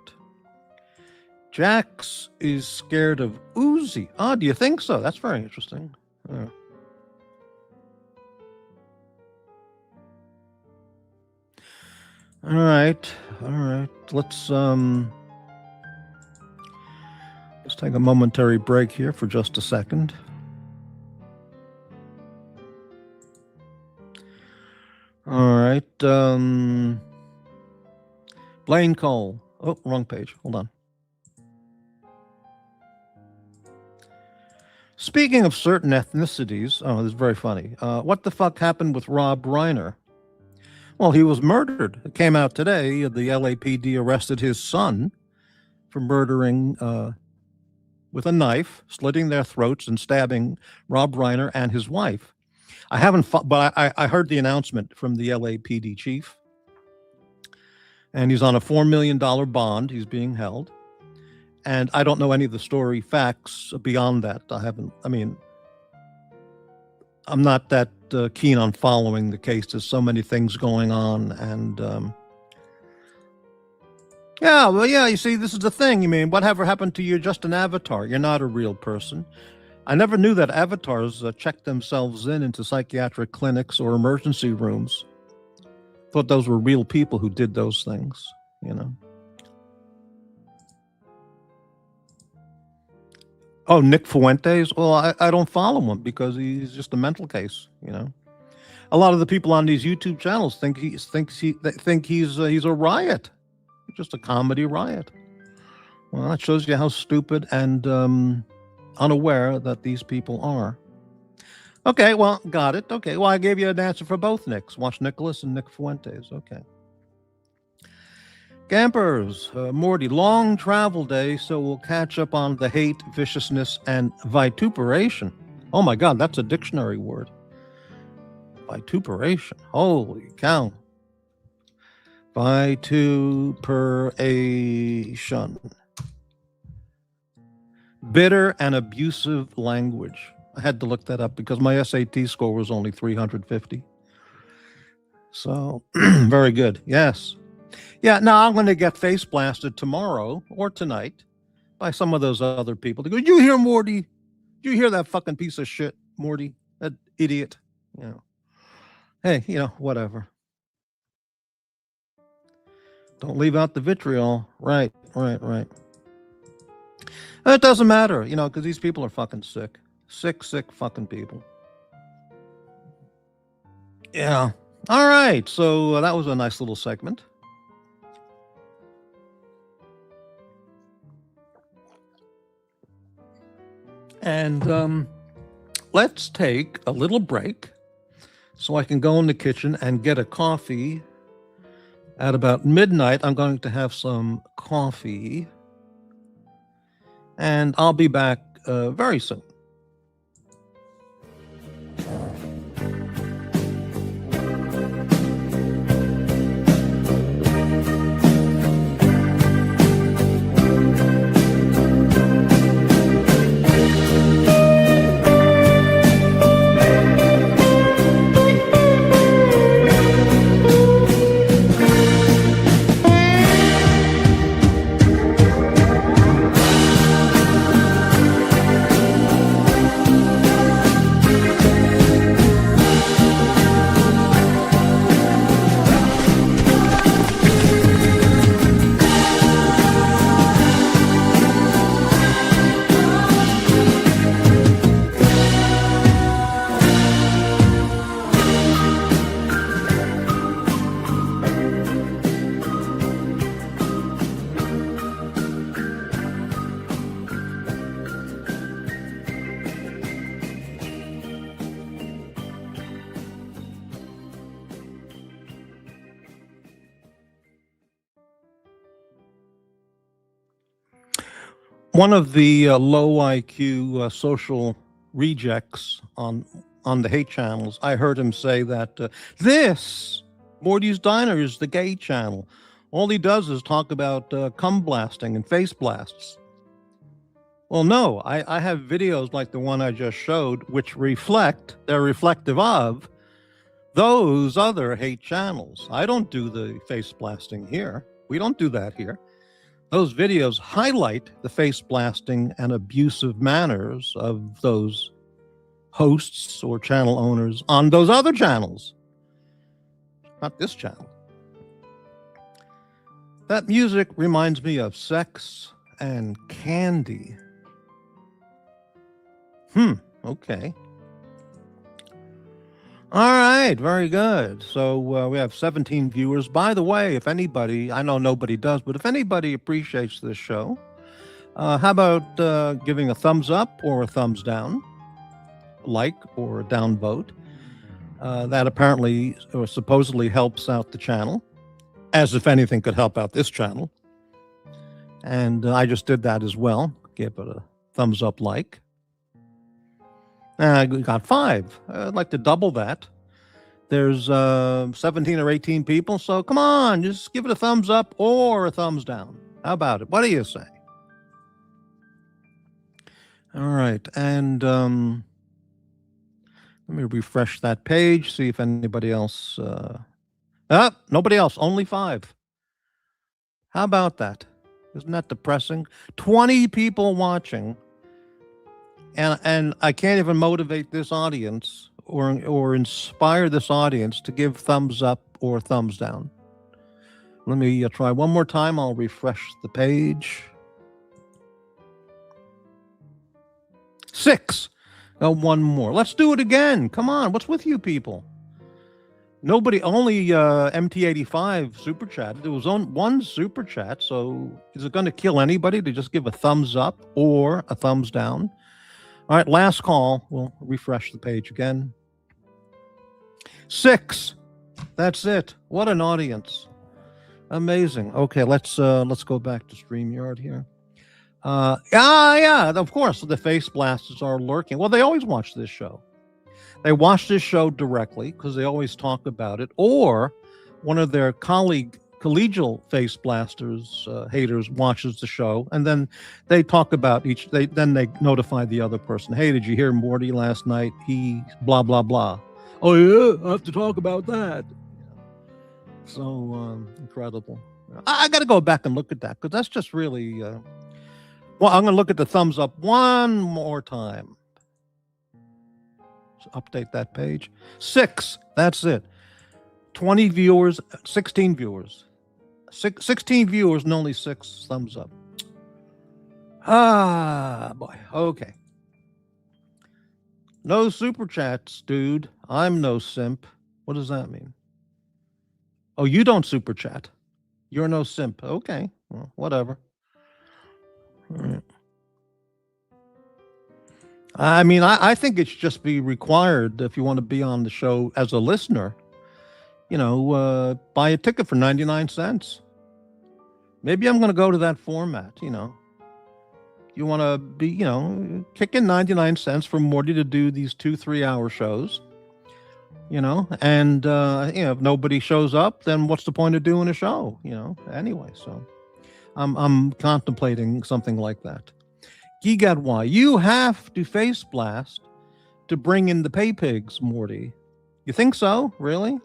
Jax is scared of Uzi. Oh, do you think so? That's very interesting. Yeah. All right. Let's take a momentary break here for just a second. All right. Blaine Cole. Oh, wrong page. Hold on. Speaking of certain ethnicities, oh, this is very funny. What the fuck happened with Rob Reiner? Well, he was murdered. It came out today. The LAPD arrested his son for murdering with a knife, slitting their throats and stabbing Rob Reiner and his wife. I haven't, but I heard the announcement from the LAPD chief, and he's on a $4 million bond. He's being held, and I don't know any of the story facts beyond that. I'm not that keen on following the case. There's so many things going on, and you see, this is the thing. I mean, whatever happened to you? You're just an avatar. You're not a real person. I never knew that avatars check themselves into psychiatric clinics or emergency rooms. thought those were real people who did those things, you know. Oh, Nick Fuentes? Well, I don't follow him because he's just a mental case, you know. A lot of the people on these YouTube channels think he's a riot, just a comedy riot. Well, that shows you how stupid and unaware that these people are. Okay, well, got it. Okay, well, I gave you an answer for both Nicks. Watch Nicholas and Nick Fuentes. Okay. Campers, Morty, long travel day, so we'll catch up on the hate, viciousness, and vituperation. Oh my God, that's a dictionary word. Vituperation. Holy cow. Vituperation. Bitter and abusive language. I had to look that up because my SAT score was only 350. So, very good. Yes. Yeah, now I'm going to get face blasted tomorrow or tonight by some of those other people. They go, "You hear Morty? You hear that fucking piece of shit, Morty? That idiot." You know. Hey, you know, whatever. Don't leave out the vitriol. Right. It doesn't matter, you know, because these people are fucking sick. Sick fucking people. Yeah. All right. So that was a nice little segment. And let's take a little break so I can go in the kitchen and get a coffee. At about midnight, I'm going to have some coffee. And I'll be back very soon. One of the low IQ social rejects on the hate channels, I heard him say that this Morty's Diner is the gay channel. All he does is talk about cum blasting and face blasts. Well, no, I have videos like the one I just showed, which they're reflective of those other hate channels. I don't do the face blasting here. We don't do that here. Those videos highlight the face blasting and abusive manners of those hosts or channel owners on those other channels, not this channel. That music reminds me of Sex and Candy. Okay. All right, very good. So we have 17 viewers. By the way, if anybody, I know nobody does, but if anybody appreciates this show, how about giving a thumbs up or a thumbs down, like or a down vote? That apparently or supposedly helps out the channel, as if anything could help out this channel. And I just did that as well. Give it a thumbs up, like. I got 5. I'd like to double that. There's 17 or 18 people, so come on, just give it a thumbs up or a thumbs down. How about it? What do you say? All right, and let me refresh that page, see if anybody else... nobody else, only 5. How about that? Isn't that depressing? 20 people watching. And I can't even motivate this audience or inspire this audience to give thumbs up up or thumbs down. Let me try one more time. I'll refresh the page. 6. One more. Let's do it again. Come on. What's with you people? Nobody, only MT85 super chat. There was one super chat. So is it going to kill anybody to just give a thumbs up or a thumbs down? All right. Last call. We'll refresh the page again. 6. That's it. What an audience. Amazing. Okay. Let's go back to StreamYard here. Yeah, of course, the face blasters are lurking. Well, they always watch this show. They watch this show directly because they always talk about it. Or one of their collegial face blasters, haters, watches the show, and then they talk about then they notify the other person. Hey, did you hear Morty last night? He blah, blah, blah. Oh, yeah, I have to talk about that. So incredible. I got to go back and look at that because that's just really... Well, I'm going to look at the thumbs up one more time. So update that page. 6. That's it. 20 viewers, 16 viewers. 16 viewers and only 6 thumbs up. Ah, boy. Okay. No super chats, dude. I'm no simp. What does that mean? Oh, you don't super chat. You're no simp. Okay. Well, whatever. Right. I mean, I think it should just be required if you want to be on the show as a listener, buy a ticket for 99 cents. Maybe I'm going to go to that format, You want to be, kick in 99 cents for Morty to do these 2-3 hour shows, and, if nobody shows up, then what's the point of doing a show, anyway, so. I'm contemplating something like that. Gigadwa, you have to face blast to bring in the pay pigs, Morty. You think so? Really?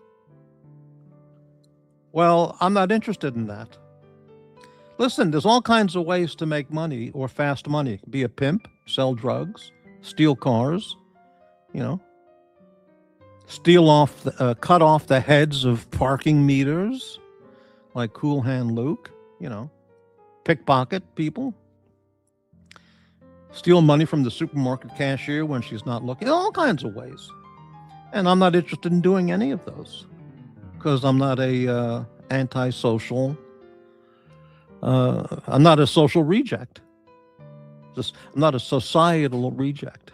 Well, I'm not interested in that. Listen, there's all kinds of ways to make money or fast money. Be a pimp, sell drugs, steal cars, cut off the heads of parking meters like Cool Hand Luke, pickpocket people, steal money from the supermarket cashier when she's not looking, all kinds of ways. And I'm not interested in doing any of those because I'm not a antisocial, I'm not a social reject. I'm not a societal reject.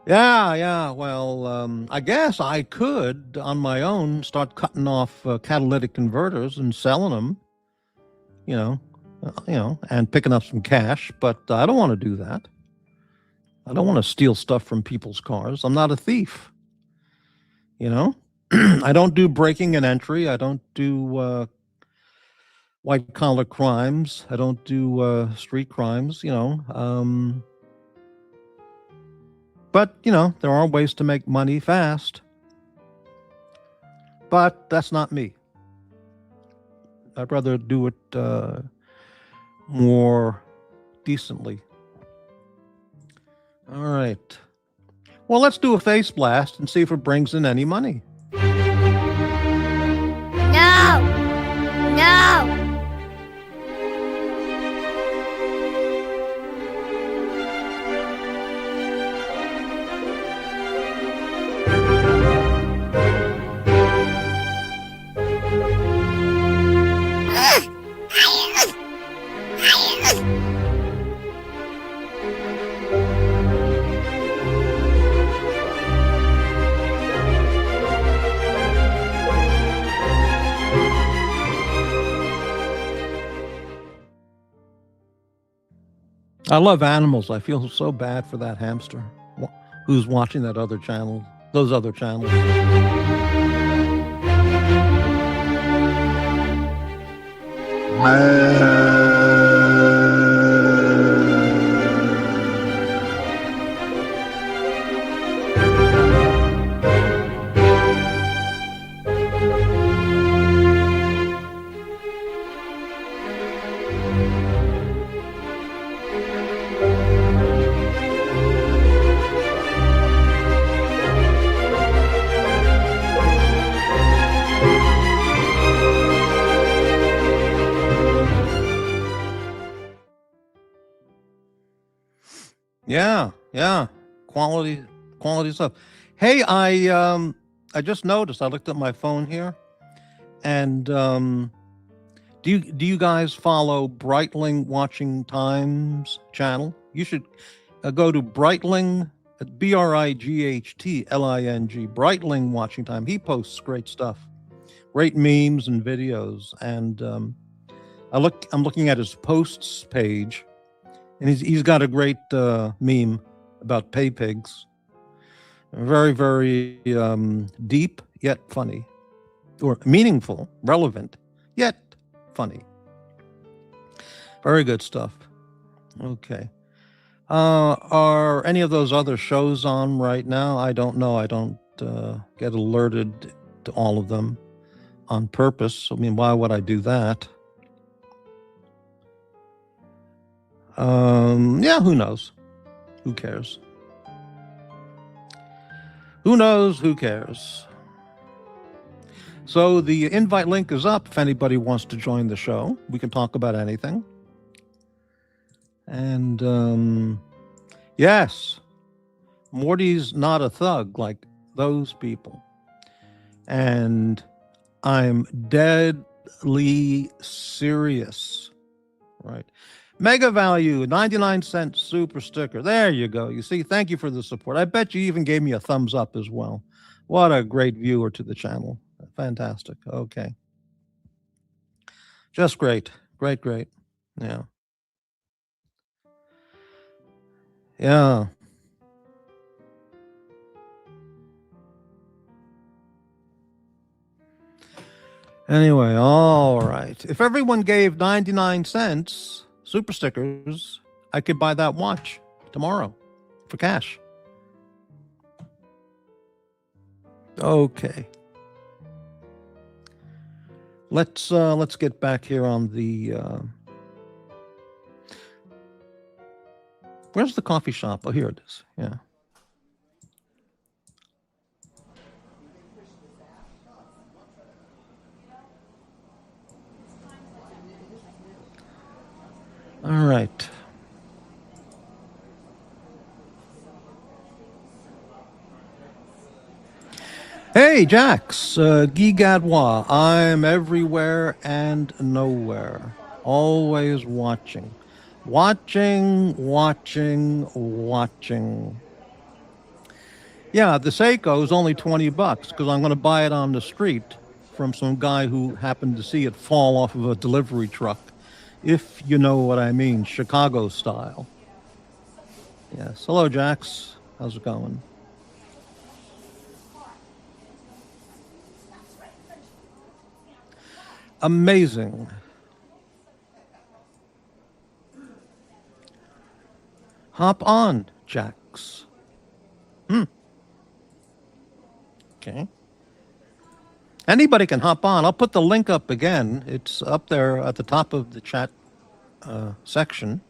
Yeah. Well, I guess I could, on my own, start cutting off catalytic converters and selling them, and picking up some cash. But I don't want to do that. I don't want to steal stuff from people's cars. I'm not a thief. I don't do breaking and entry. I don't do white collar crimes. I don't do street crimes. But, there are ways to make money fast. But that's not me. I'd rather do it more decently. All right. Well, let's do a face blast and see if it brings in any money. No! I love animals. I feel so bad for that hamster who's watching that other channel, those other channels. Yeah, yeah. Quality stuff. Hey, I just noticed. I looked at my phone here, and do you guys follow Breitling Watching Times channel? You should go to Breitling, Brightling, Breitling Watching Time. He posts great stuff, great memes and videos. And I'm looking at his posts page, and he's got a great meme about pay pigs. Very, very deep yet funny, or meaningful, relevant yet funny. Very good stuff. Okay. Are any of those other shows on right now? I don't know. I don't get alerted to all of them on purpose. I mean, why would I do that? Yeah, who knows? Who cares? Who knows? Who cares? So the invite link is up if anybody wants to join the show. We can talk about anything. And yes, Morty's not a thug like those people. And I'm deadly serious. Right. Mega value, 99-cent super sticker. There you go. You see, thank you for the support. I bet you even gave me a thumbs up as well. What a great viewer to the channel. Fantastic. Okay. Just great. Great, great. Yeah. Yeah. Anyway, all right. If everyone gave 99 cents super stickers, I could buy that watch tomorrow for cash. Okay. Let's get back here on the where's the coffee shop? Oh, here it is. Yeah. All right. Hey, Jax, Guy Gadwa. I'm everywhere and nowhere. Always watching. Watching. Yeah, the Seiko is only $20 because I'm going to buy it on the street from some guy who happened to see it fall off of a delivery truck. If you know what I mean, Chicago style. Yes. Hello, Jax. How's it going? Amazing. Hop on, Jax. Okay. Anybody can hop on. I'll put the link up again. It's up there at the top of the chat section.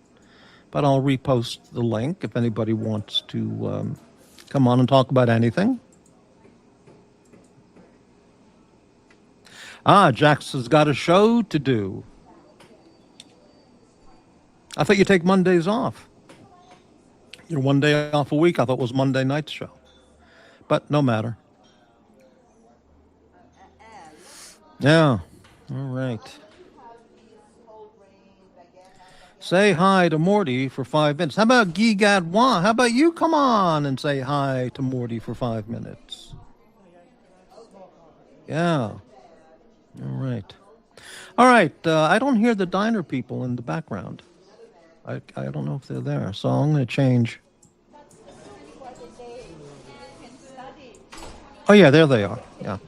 But I'll repost the link if anybody wants to come on and talk about anything. Jax has got a show to do. I thought you take Mondays off. You're one day off a week. I thought it was Monday night's show. But no matter. Yeah. All right. Say hi to Morty for 5 minutes. How about Guy Gadouin? How about you come on and say hi to Morty for 5 minutes? Yeah. All right. All right. I don't hear the diner people in the background. I don't know if they're there, so I'm going to change. Oh, yeah, there they are. Yeah.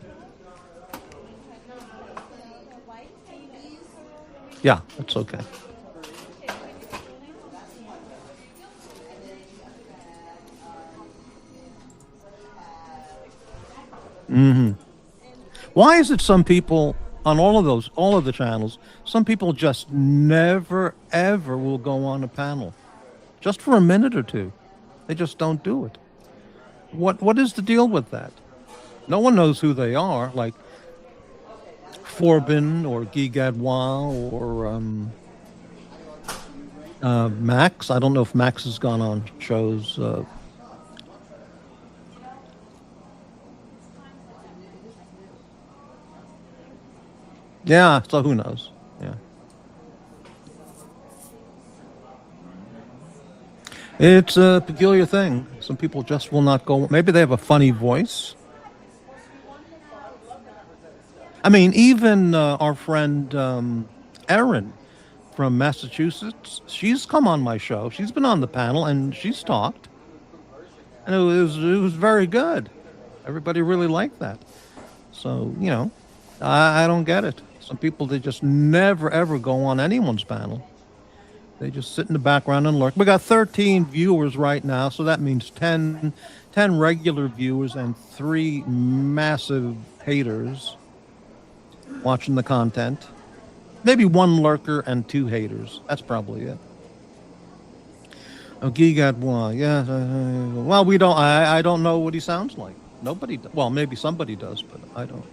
Yeah, that's okay. Why is it some people on all of the channels, some people just never, ever will go on a panel? Just for a minute or two. They just don't do it. What is the deal with that? No one knows who they are, like Forbin or Guy Gadouin or Max, I don't know if Max has gone on shows. Yeah, so who knows? Yeah. It's a peculiar thing. Some people just will not go. Maybe they have a funny voice. I mean, even our friend Erin from Massachusetts, she's come on my show. She's been on the panel and she's talked. And it was very good. Everybody really liked that. So, I don't get it. Some people, they just never, ever go on anyone's panel. They just sit in the background and lurk. We got 13 viewers right now, so that means 10 regular viewers and 3 massive haters watching the content. Maybe 1 lurker and 2 haters. That's probably it. Oh, Gigadwa, yeah. Well, we don't. I don't know what he sounds like. Nobody. Well, maybe somebody does, but I don't.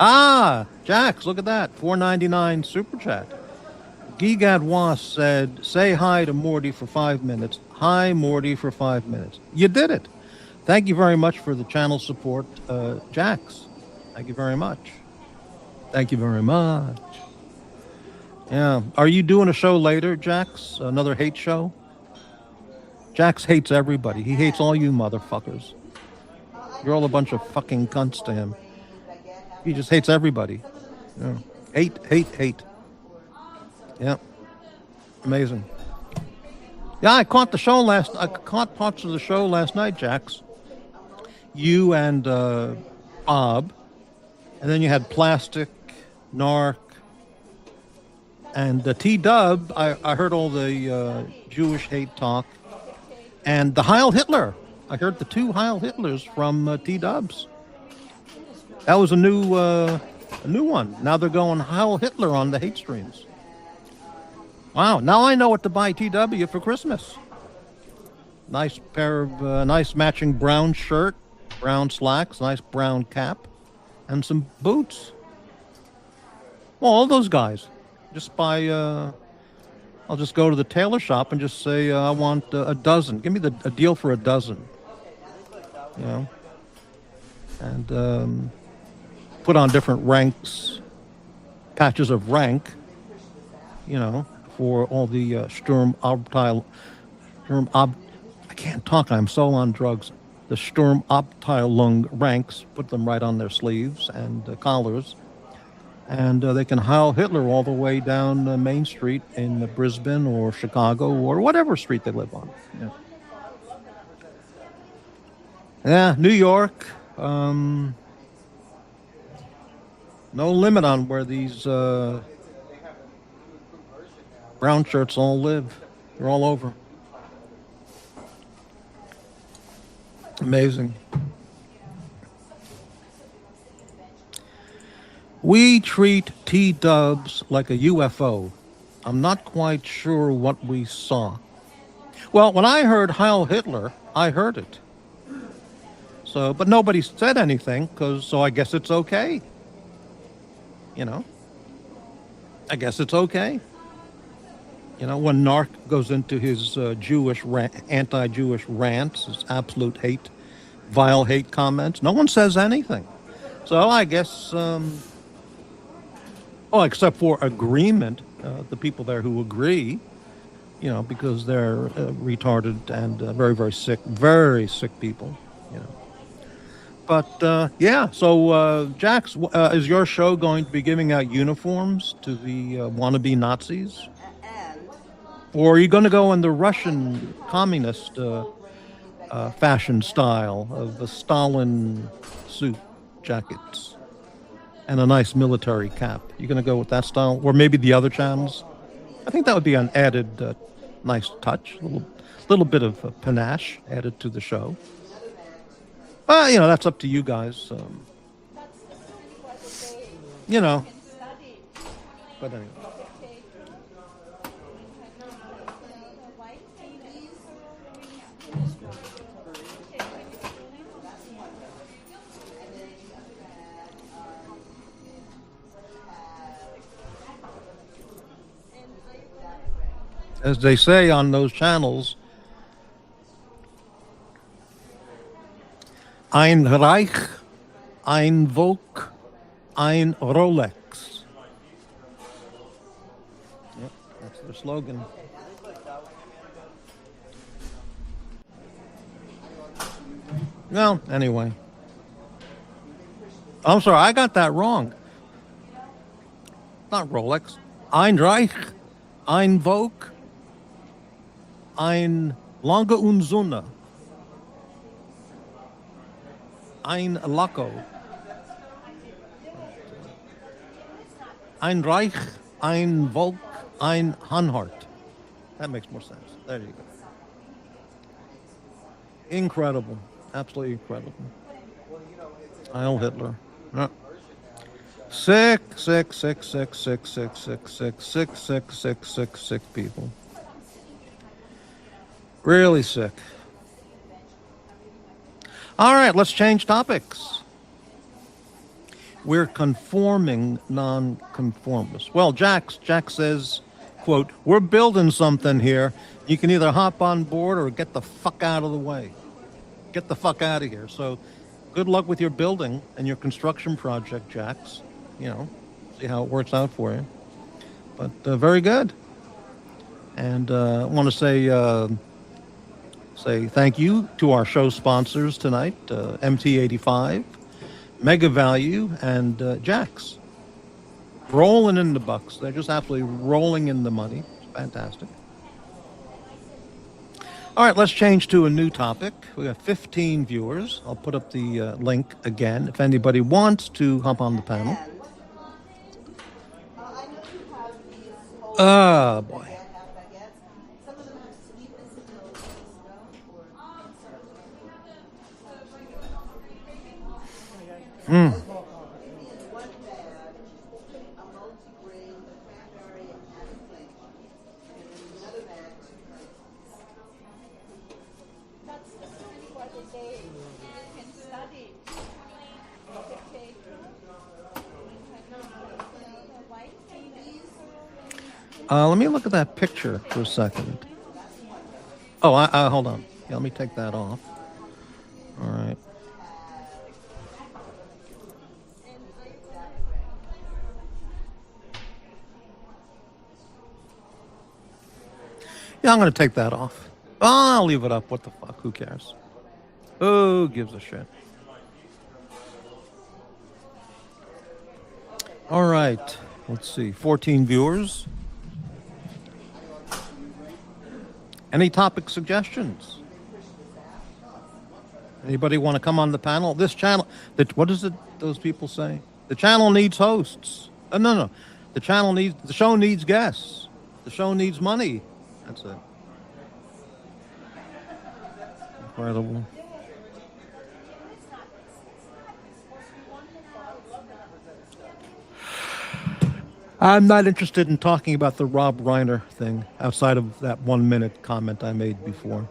Ah, Jax, look at that. $4.99 super chat. Gigadwa said, "Say hi to Morty for 5 minutes." Hi, Morty, for 5 minutes. You did it. Thank you very much for the channel support, Jax. Thank you very much. Thank you very much. Yeah. Are you doing a show later, Jax? Another hate show? Jax hates everybody. He hates all you motherfuckers. You're all a bunch of fucking cunts to him. He just hates everybody. Yeah. Hate, hate, hate. Yeah. Amazing. Yeah, I caught parts of the show last night, Jax. You and Bob. And then you had Plastic, Narc, and the T-Dub. I heard all the Jewish hate talk. And the Heil Hitler. I heard the 2 Heil Hitlers from T-Dubs. That was a new one. Now they're going Heil Hitler on the hate streams. Wow, now I know what to buy TW for Christmas. Nice pair of, nice matching brown shirt, brown slacks, nice brown cap, and some boots. Well, all those guys. Just buy, I'll just go to the tailor shop and just say, I want a dozen. Give me a deal for a dozen. And put on different ranks, patches of rank, for all the I can't talk, I'm so on drugs. The Sturmabteilung ranks, put them right on their sleeves and collars. And they can Heil Hitler all the way down Main Street in Brisbane or Chicago or whatever street they live on. Yeah, New York. No limit on where these brown shirts all live. They're all over. Amazing. We treat T-Dubs like a UFO. I'm not quite sure what we saw. Well, when I heard Heil Hitler, I heard it. So, but nobody said anything, so I guess it's okay. I guess it's okay. When Narc goes into his anti-Jewish rants, his absolute hate, vile hate comments, no one says anything. So I guess, except for agreement, the people there who agree, because they're retarded and very, very sick people, But, yeah, so, Jax, is your show going to be giving out uniforms to the wannabe Nazis? Or are you going to go in the Russian communist fashion style of the Stalin suit jackets and a nice military cap? You going to go with that style? Or maybe the other channels? I think that would be an added nice touch, a little bit of panache added to the show. That's up to you guys. But anyway. As they say on those channels, ein Reich, ein Volk, ein Rolex. Yep, that's their slogan. Well, anyway. I'm sorry, I got that wrong. Not Rolex. Ein Reich, ein Volk, ein Lange und Sonne, ein Laco, ein Reich, ein Volk, ein Hanhart. That makes more sense. There you go. Incredible. Absolutely incredible. Heil Hitler. Yeah. Sick people. Really sick. All right, let's change topics. We're conforming nonconformists. Well, Jack says, quote, we're building something here. You can either hop on board or get the fuck out of the way. Get the fuck out of here. So good luck with your building and your construction project, Jax. You know, see how it works out for you. But very good. And I want to say thank you to our show sponsors tonight, MT85, Mega Value, and Jax. Rolling in the bucks. They're just absolutely rolling in the money. It's fantastic. All right, let's change to a new topic. We have 15 viewers. I'll put up the link again if anybody wants to hop on the panel. Oh, boy. Let me look at that picture for a second. Oh, hold on. Yeah, let me take that off. All right. Yeah, I'm going to take that off. Oh, I'll leave it up. What the fuck? Who cares? Who gives a shit? All right. Let's see. 14 viewers. Any topic suggestions? Anybody want to come on the panel? This channel, what is it those people say? The channel needs hosts. No. The show needs guests. The show needs money. That's it. Incredible. I'm not interested in talking about the Rob Reiner thing outside of that 1 minute comment I made before.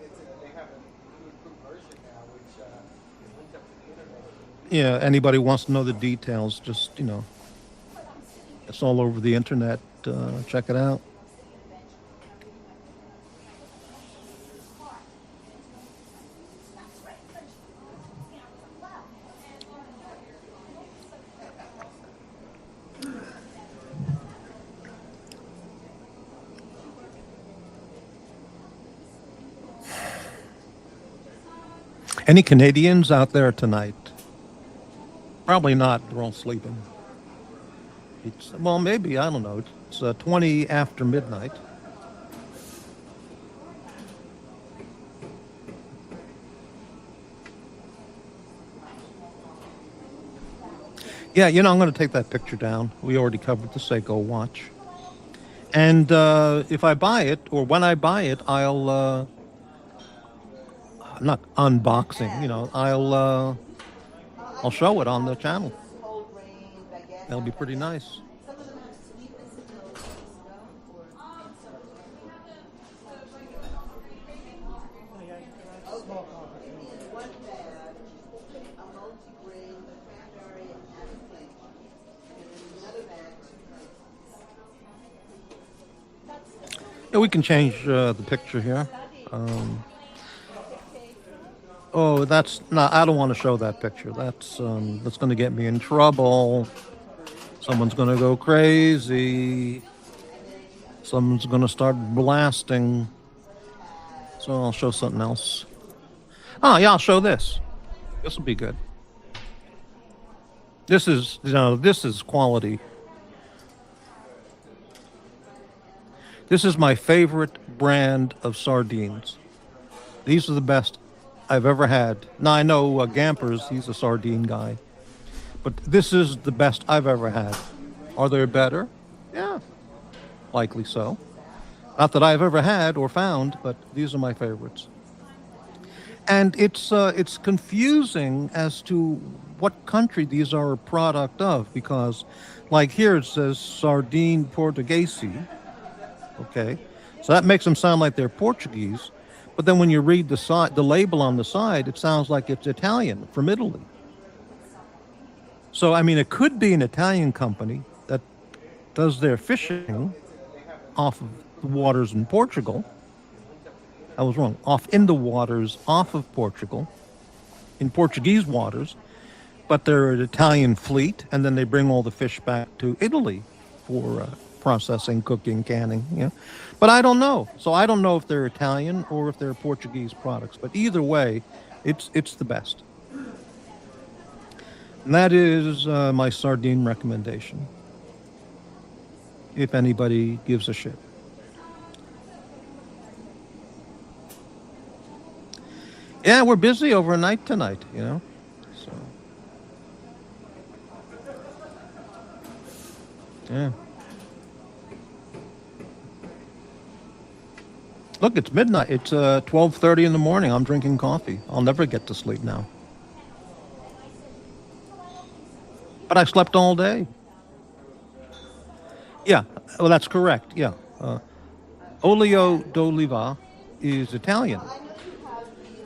Yeah, anybody wants to know the details, just, it's all over the internet. Check it out. Any Canadians out there tonight? Probably not. They're all sleeping. Well, maybe. I don't know. It's 20 after midnight. Yeah, I'm going to take that picture down. We already covered the Seiko watch. And if I buy it, or when I buy it, I'll... not unboxing, I'll show it on the channel. That'll be pretty nice. Yeah, we can change the picture here. Oh, that's no. I don't want to show that picture. That's going to get me in trouble. Someone's going to go crazy. Someone's going to start blasting. So I'll show something else. Oh yeah, I'll show this. This will be good. This is this is quality. This is my favorite brand of sardines. These are the best I've ever had. Now I know Gampers, he's a sardine guy, but this is the best I've ever had. Are there better? Yeah, likely so. Not that I've ever had or found, but these are my favorites. And it's confusing as to what country these are a product of, because, like here it says Sardine Portuguese. Okay, so that makes them sound like they're Portuguese, but then when you read the label on the side, it sounds like it's Italian, from Italy. So I mean, it could be an Italian company that does their fishing off of the waters in Portugal. I was wrong. Off in the waters off of Portugal, in Portuguese waters, but they're an Italian fleet, and then they bring all the fish back to Italy for processing, cooking, canning. But I don't know. So I don't know if they're Italian or if they're Portuguese products. But either way, it's the best. And that is my sardine recommendation, if anybody gives a shit. Yeah, we're busy overnight tonight, So, yeah. Look, it's midnight. It's 12:30 in the morning. I'm drinking coffee. I'll never get to sleep now. But I slept all day. Yeah, well, that's correct. Yeah. Olio d'oliva is Italian,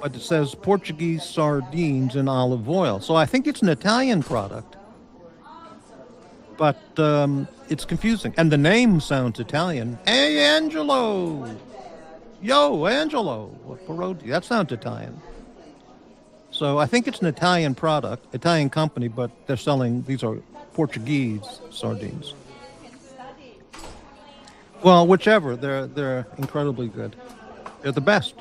but it says Portuguese sardines in olive oil. So I think it's an Italian product, but it's confusing. And the name sounds Italian. Hey, Angelo! Yo, Angelo! Parodi. That sounds Italian. So I think it's an Italian product, Italian company, but they're selling, these are Portuguese sardines. Well, whichever, they're incredibly good. They're the best.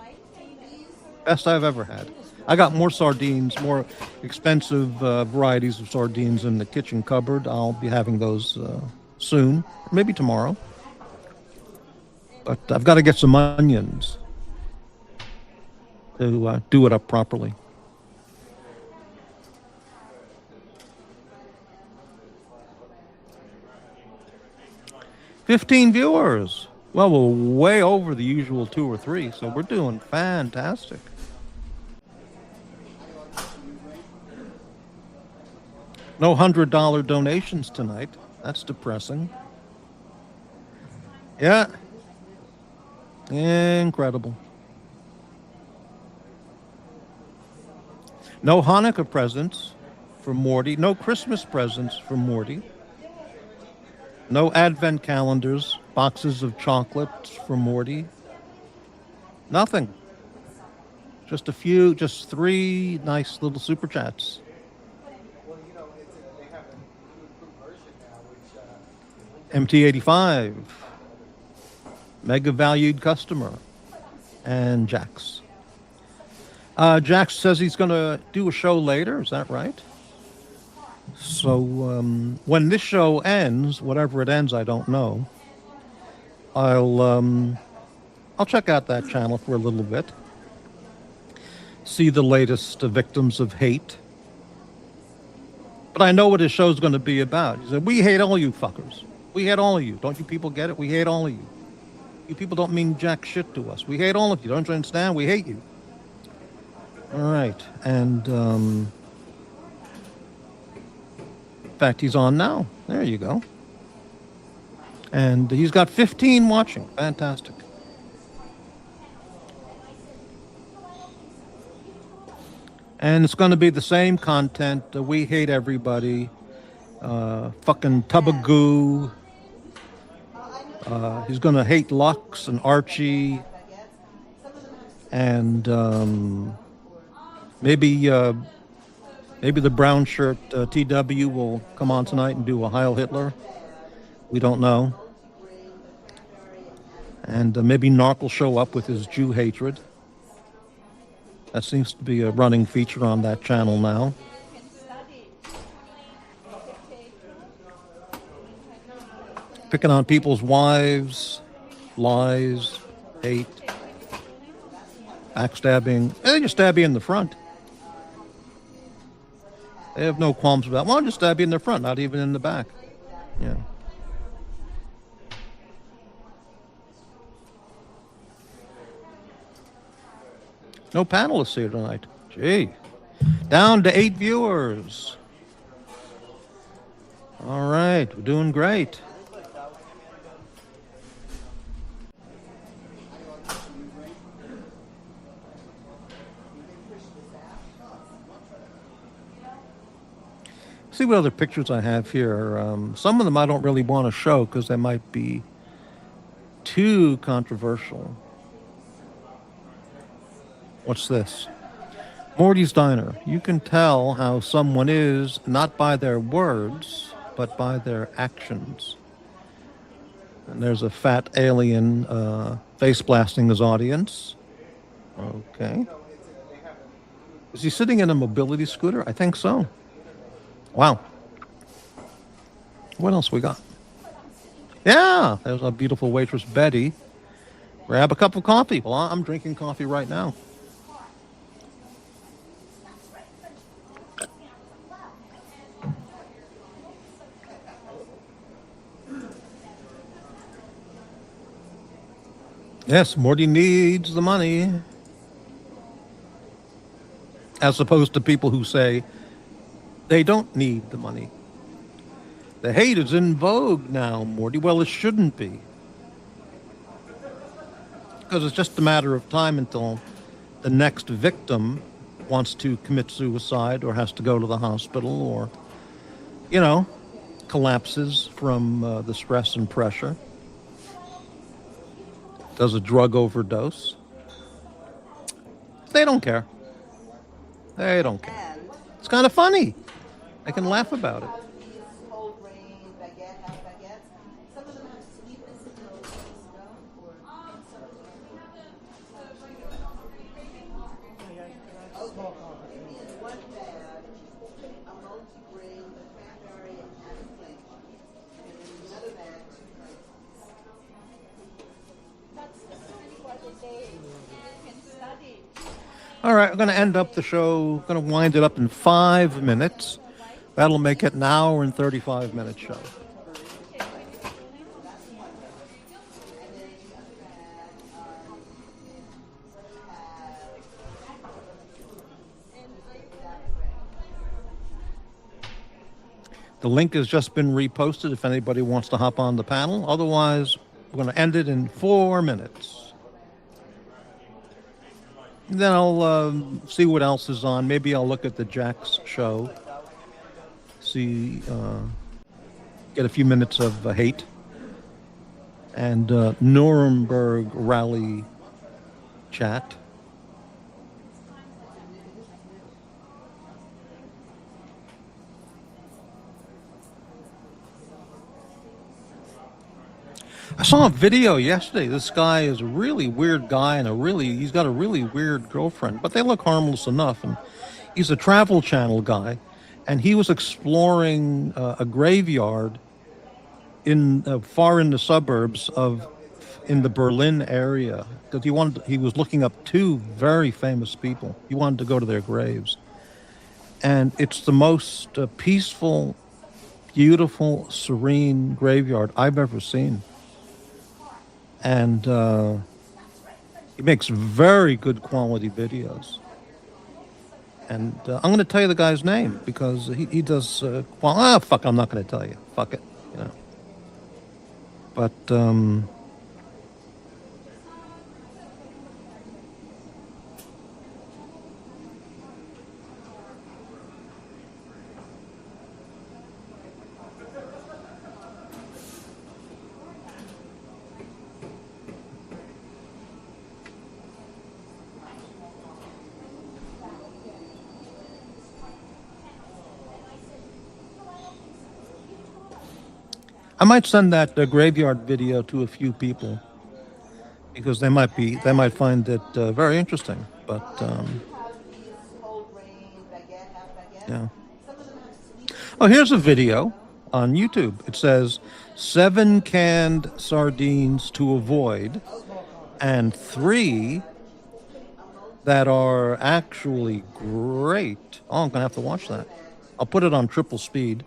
Best I've ever had. I got more sardines, more expensive varieties of sardines in the kitchen cupboard. I'll be having those soon, maybe tomorrow. But I've got to get some onions to do it up properly. "15 viewers. Well, we're way over the usual 2 or 3, so we're doing fantastic. No $100 donations tonight. That's depressing. Yeah. Incredible. No Hanukkah presents for Morty. No Christmas presents for Morty. No advent calendars, boxes of chocolates for Morty. Nothing. Just 3 nice little super chats. MT85, mega valued customer, and Jax. Jax says he's going to do a show later. Is that right? So when this show ends, whatever it ends, I don't know. I'll check out that channel for a little bit. See the latest victims of hate. But I know what his show's going to be about. He said, "We hate all you fuckers. We hate all of you. Don't you people get it? We hate all of you. You people don't mean jack shit to us. We hate all of you. Don't you understand? We hate you." All right. And in fact, he's on now. There you go. And he's got 15 watching. Fantastic. And it's going to be the same content. We hate everybody. Fucking tub of goo. He's going to hate Lux and Archie, and maybe the brown shirt TW will come on tonight and do a Heil Hitler. We don't know. And maybe Narc will show up with his Jew hatred. That seems to be a running feature on that channel now. Picking on people's wives, lies, hate, backstabbing. They just stab you in the front. They have no qualms about, well, I'll just stab you in the front, not even in the back. Yeah. No panelists here tonight. Gee. Down to 8 viewers. All right, we're doing great. See what other pictures I have here. Some of them I don't really want to show because they might be too controversial. What's this? Morty's Diner. You can tell how someone is not by their words, but by their actions. And there's a fat alien face blasting his audience. Okay. Is he sitting in a mobility scooter? I think so. Wow. What else we got? Yeah, there's a beautiful waitress, Betty. Grab a cup of coffee. Well, I'm drinking coffee right now. Yes, Morty needs the money. As opposed to people who say they don't need the money. The hate is in vogue now, Morty. Well, it shouldn't be. Because it's just a matter of time until the next victim wants to commit suicide or has to go to the hospital or, you know, collapses from the stress and pressure. Does a drug overdose. They don't care. They don't care. It's kind of funny. I can laugh about it. All right, I'm going to end up the show, going to wind it up in 5 minutes. That'll make it an hour and 35-minute show. The link has just been reposted if anybody wants to hop on the panel. Otherwise, we're going to end it in 4 minutes. Then I'll see what else is on. Maybe I'll look at the Jack's show. See, get a few minutes of hate. And Nuremberg rally chat. I saw a video yesterday. This guy is a really weird guy and he's got a really weird girlfriend, but they look harmless enough. And he's a Travel Channel guy, and he was exploring a graveyard in far in the suburbs in the Berlin area because he was looking up 2 very famous people. He wanted to go to their graves, and it's the most peaceful, beautiful, serene graveyard I've ever seen. And he makes very good quality videos. And I'm going to tell you the guy's name because he does, fuck, I'm not going to tell you. Fuck it, you know. But, I might send that graveyard video to a few people because they might find it very interesting. But yeah. Oh, here's a video on YouTube. It says 7 canned sardines to avoid and 3 that are actually great. Oh, I'm gonna have to watch that. I'll put it on triple speed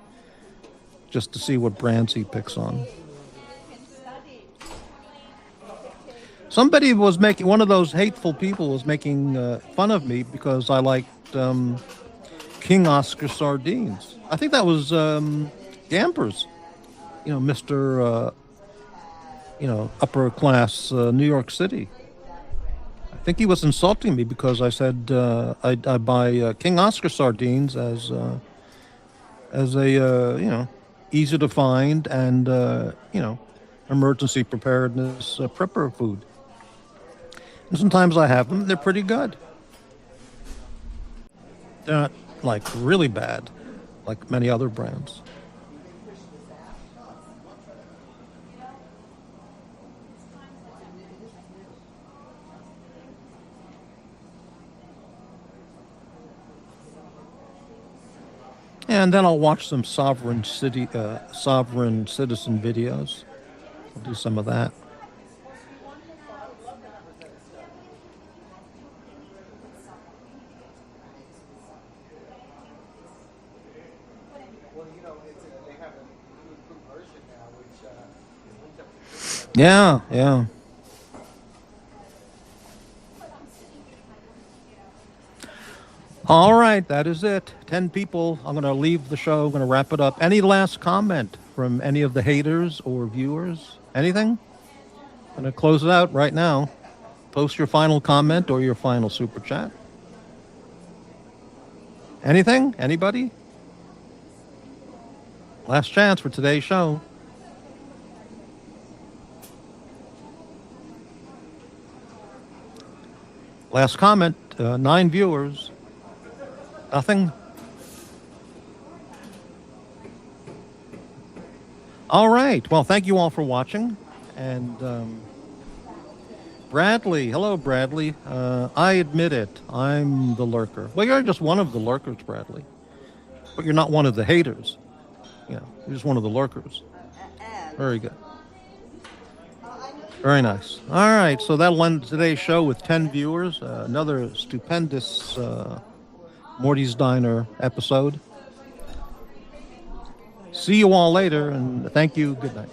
just to see what brands he picks on. Somebody was making, one of those hateful people was making fun of me because I liked King Oscar sardines. I think that was Gampers, Mr. Upper class New York City. I think he was insulting me because I said I buy King Oscar sardines as a easy to find and emergency preparedness prepper food. And sometimes I have them. They're pretty good. They're not like really bad, like many other brands. And then I'll watch some sovereign citizen videos. I'll do some of that. Yeah, yeah. All right, that is it. 10 people. I'm going to leave the show. I'm going to wrap it up. Any last comment from any of the haters or viewers? Anything? I'm going to close it out right now. Post your final comment or your final super chat. Anything? Anybody? Last chance for today's show. Last comment, 9 viewers. Nothing? All right. Well, thank you all for watching. And Bradley. Hello, Bradley. I admit it. I'm the lurker. Well, you're just one of the lurkers, Bradley. But you're not one of the haters. You're just one of the lurkers. Very good. Very nice. All right. So that'll end today's show with 10 viewers. Another stupendous Morty's Diner episode. See you all later, and thank you. Good night.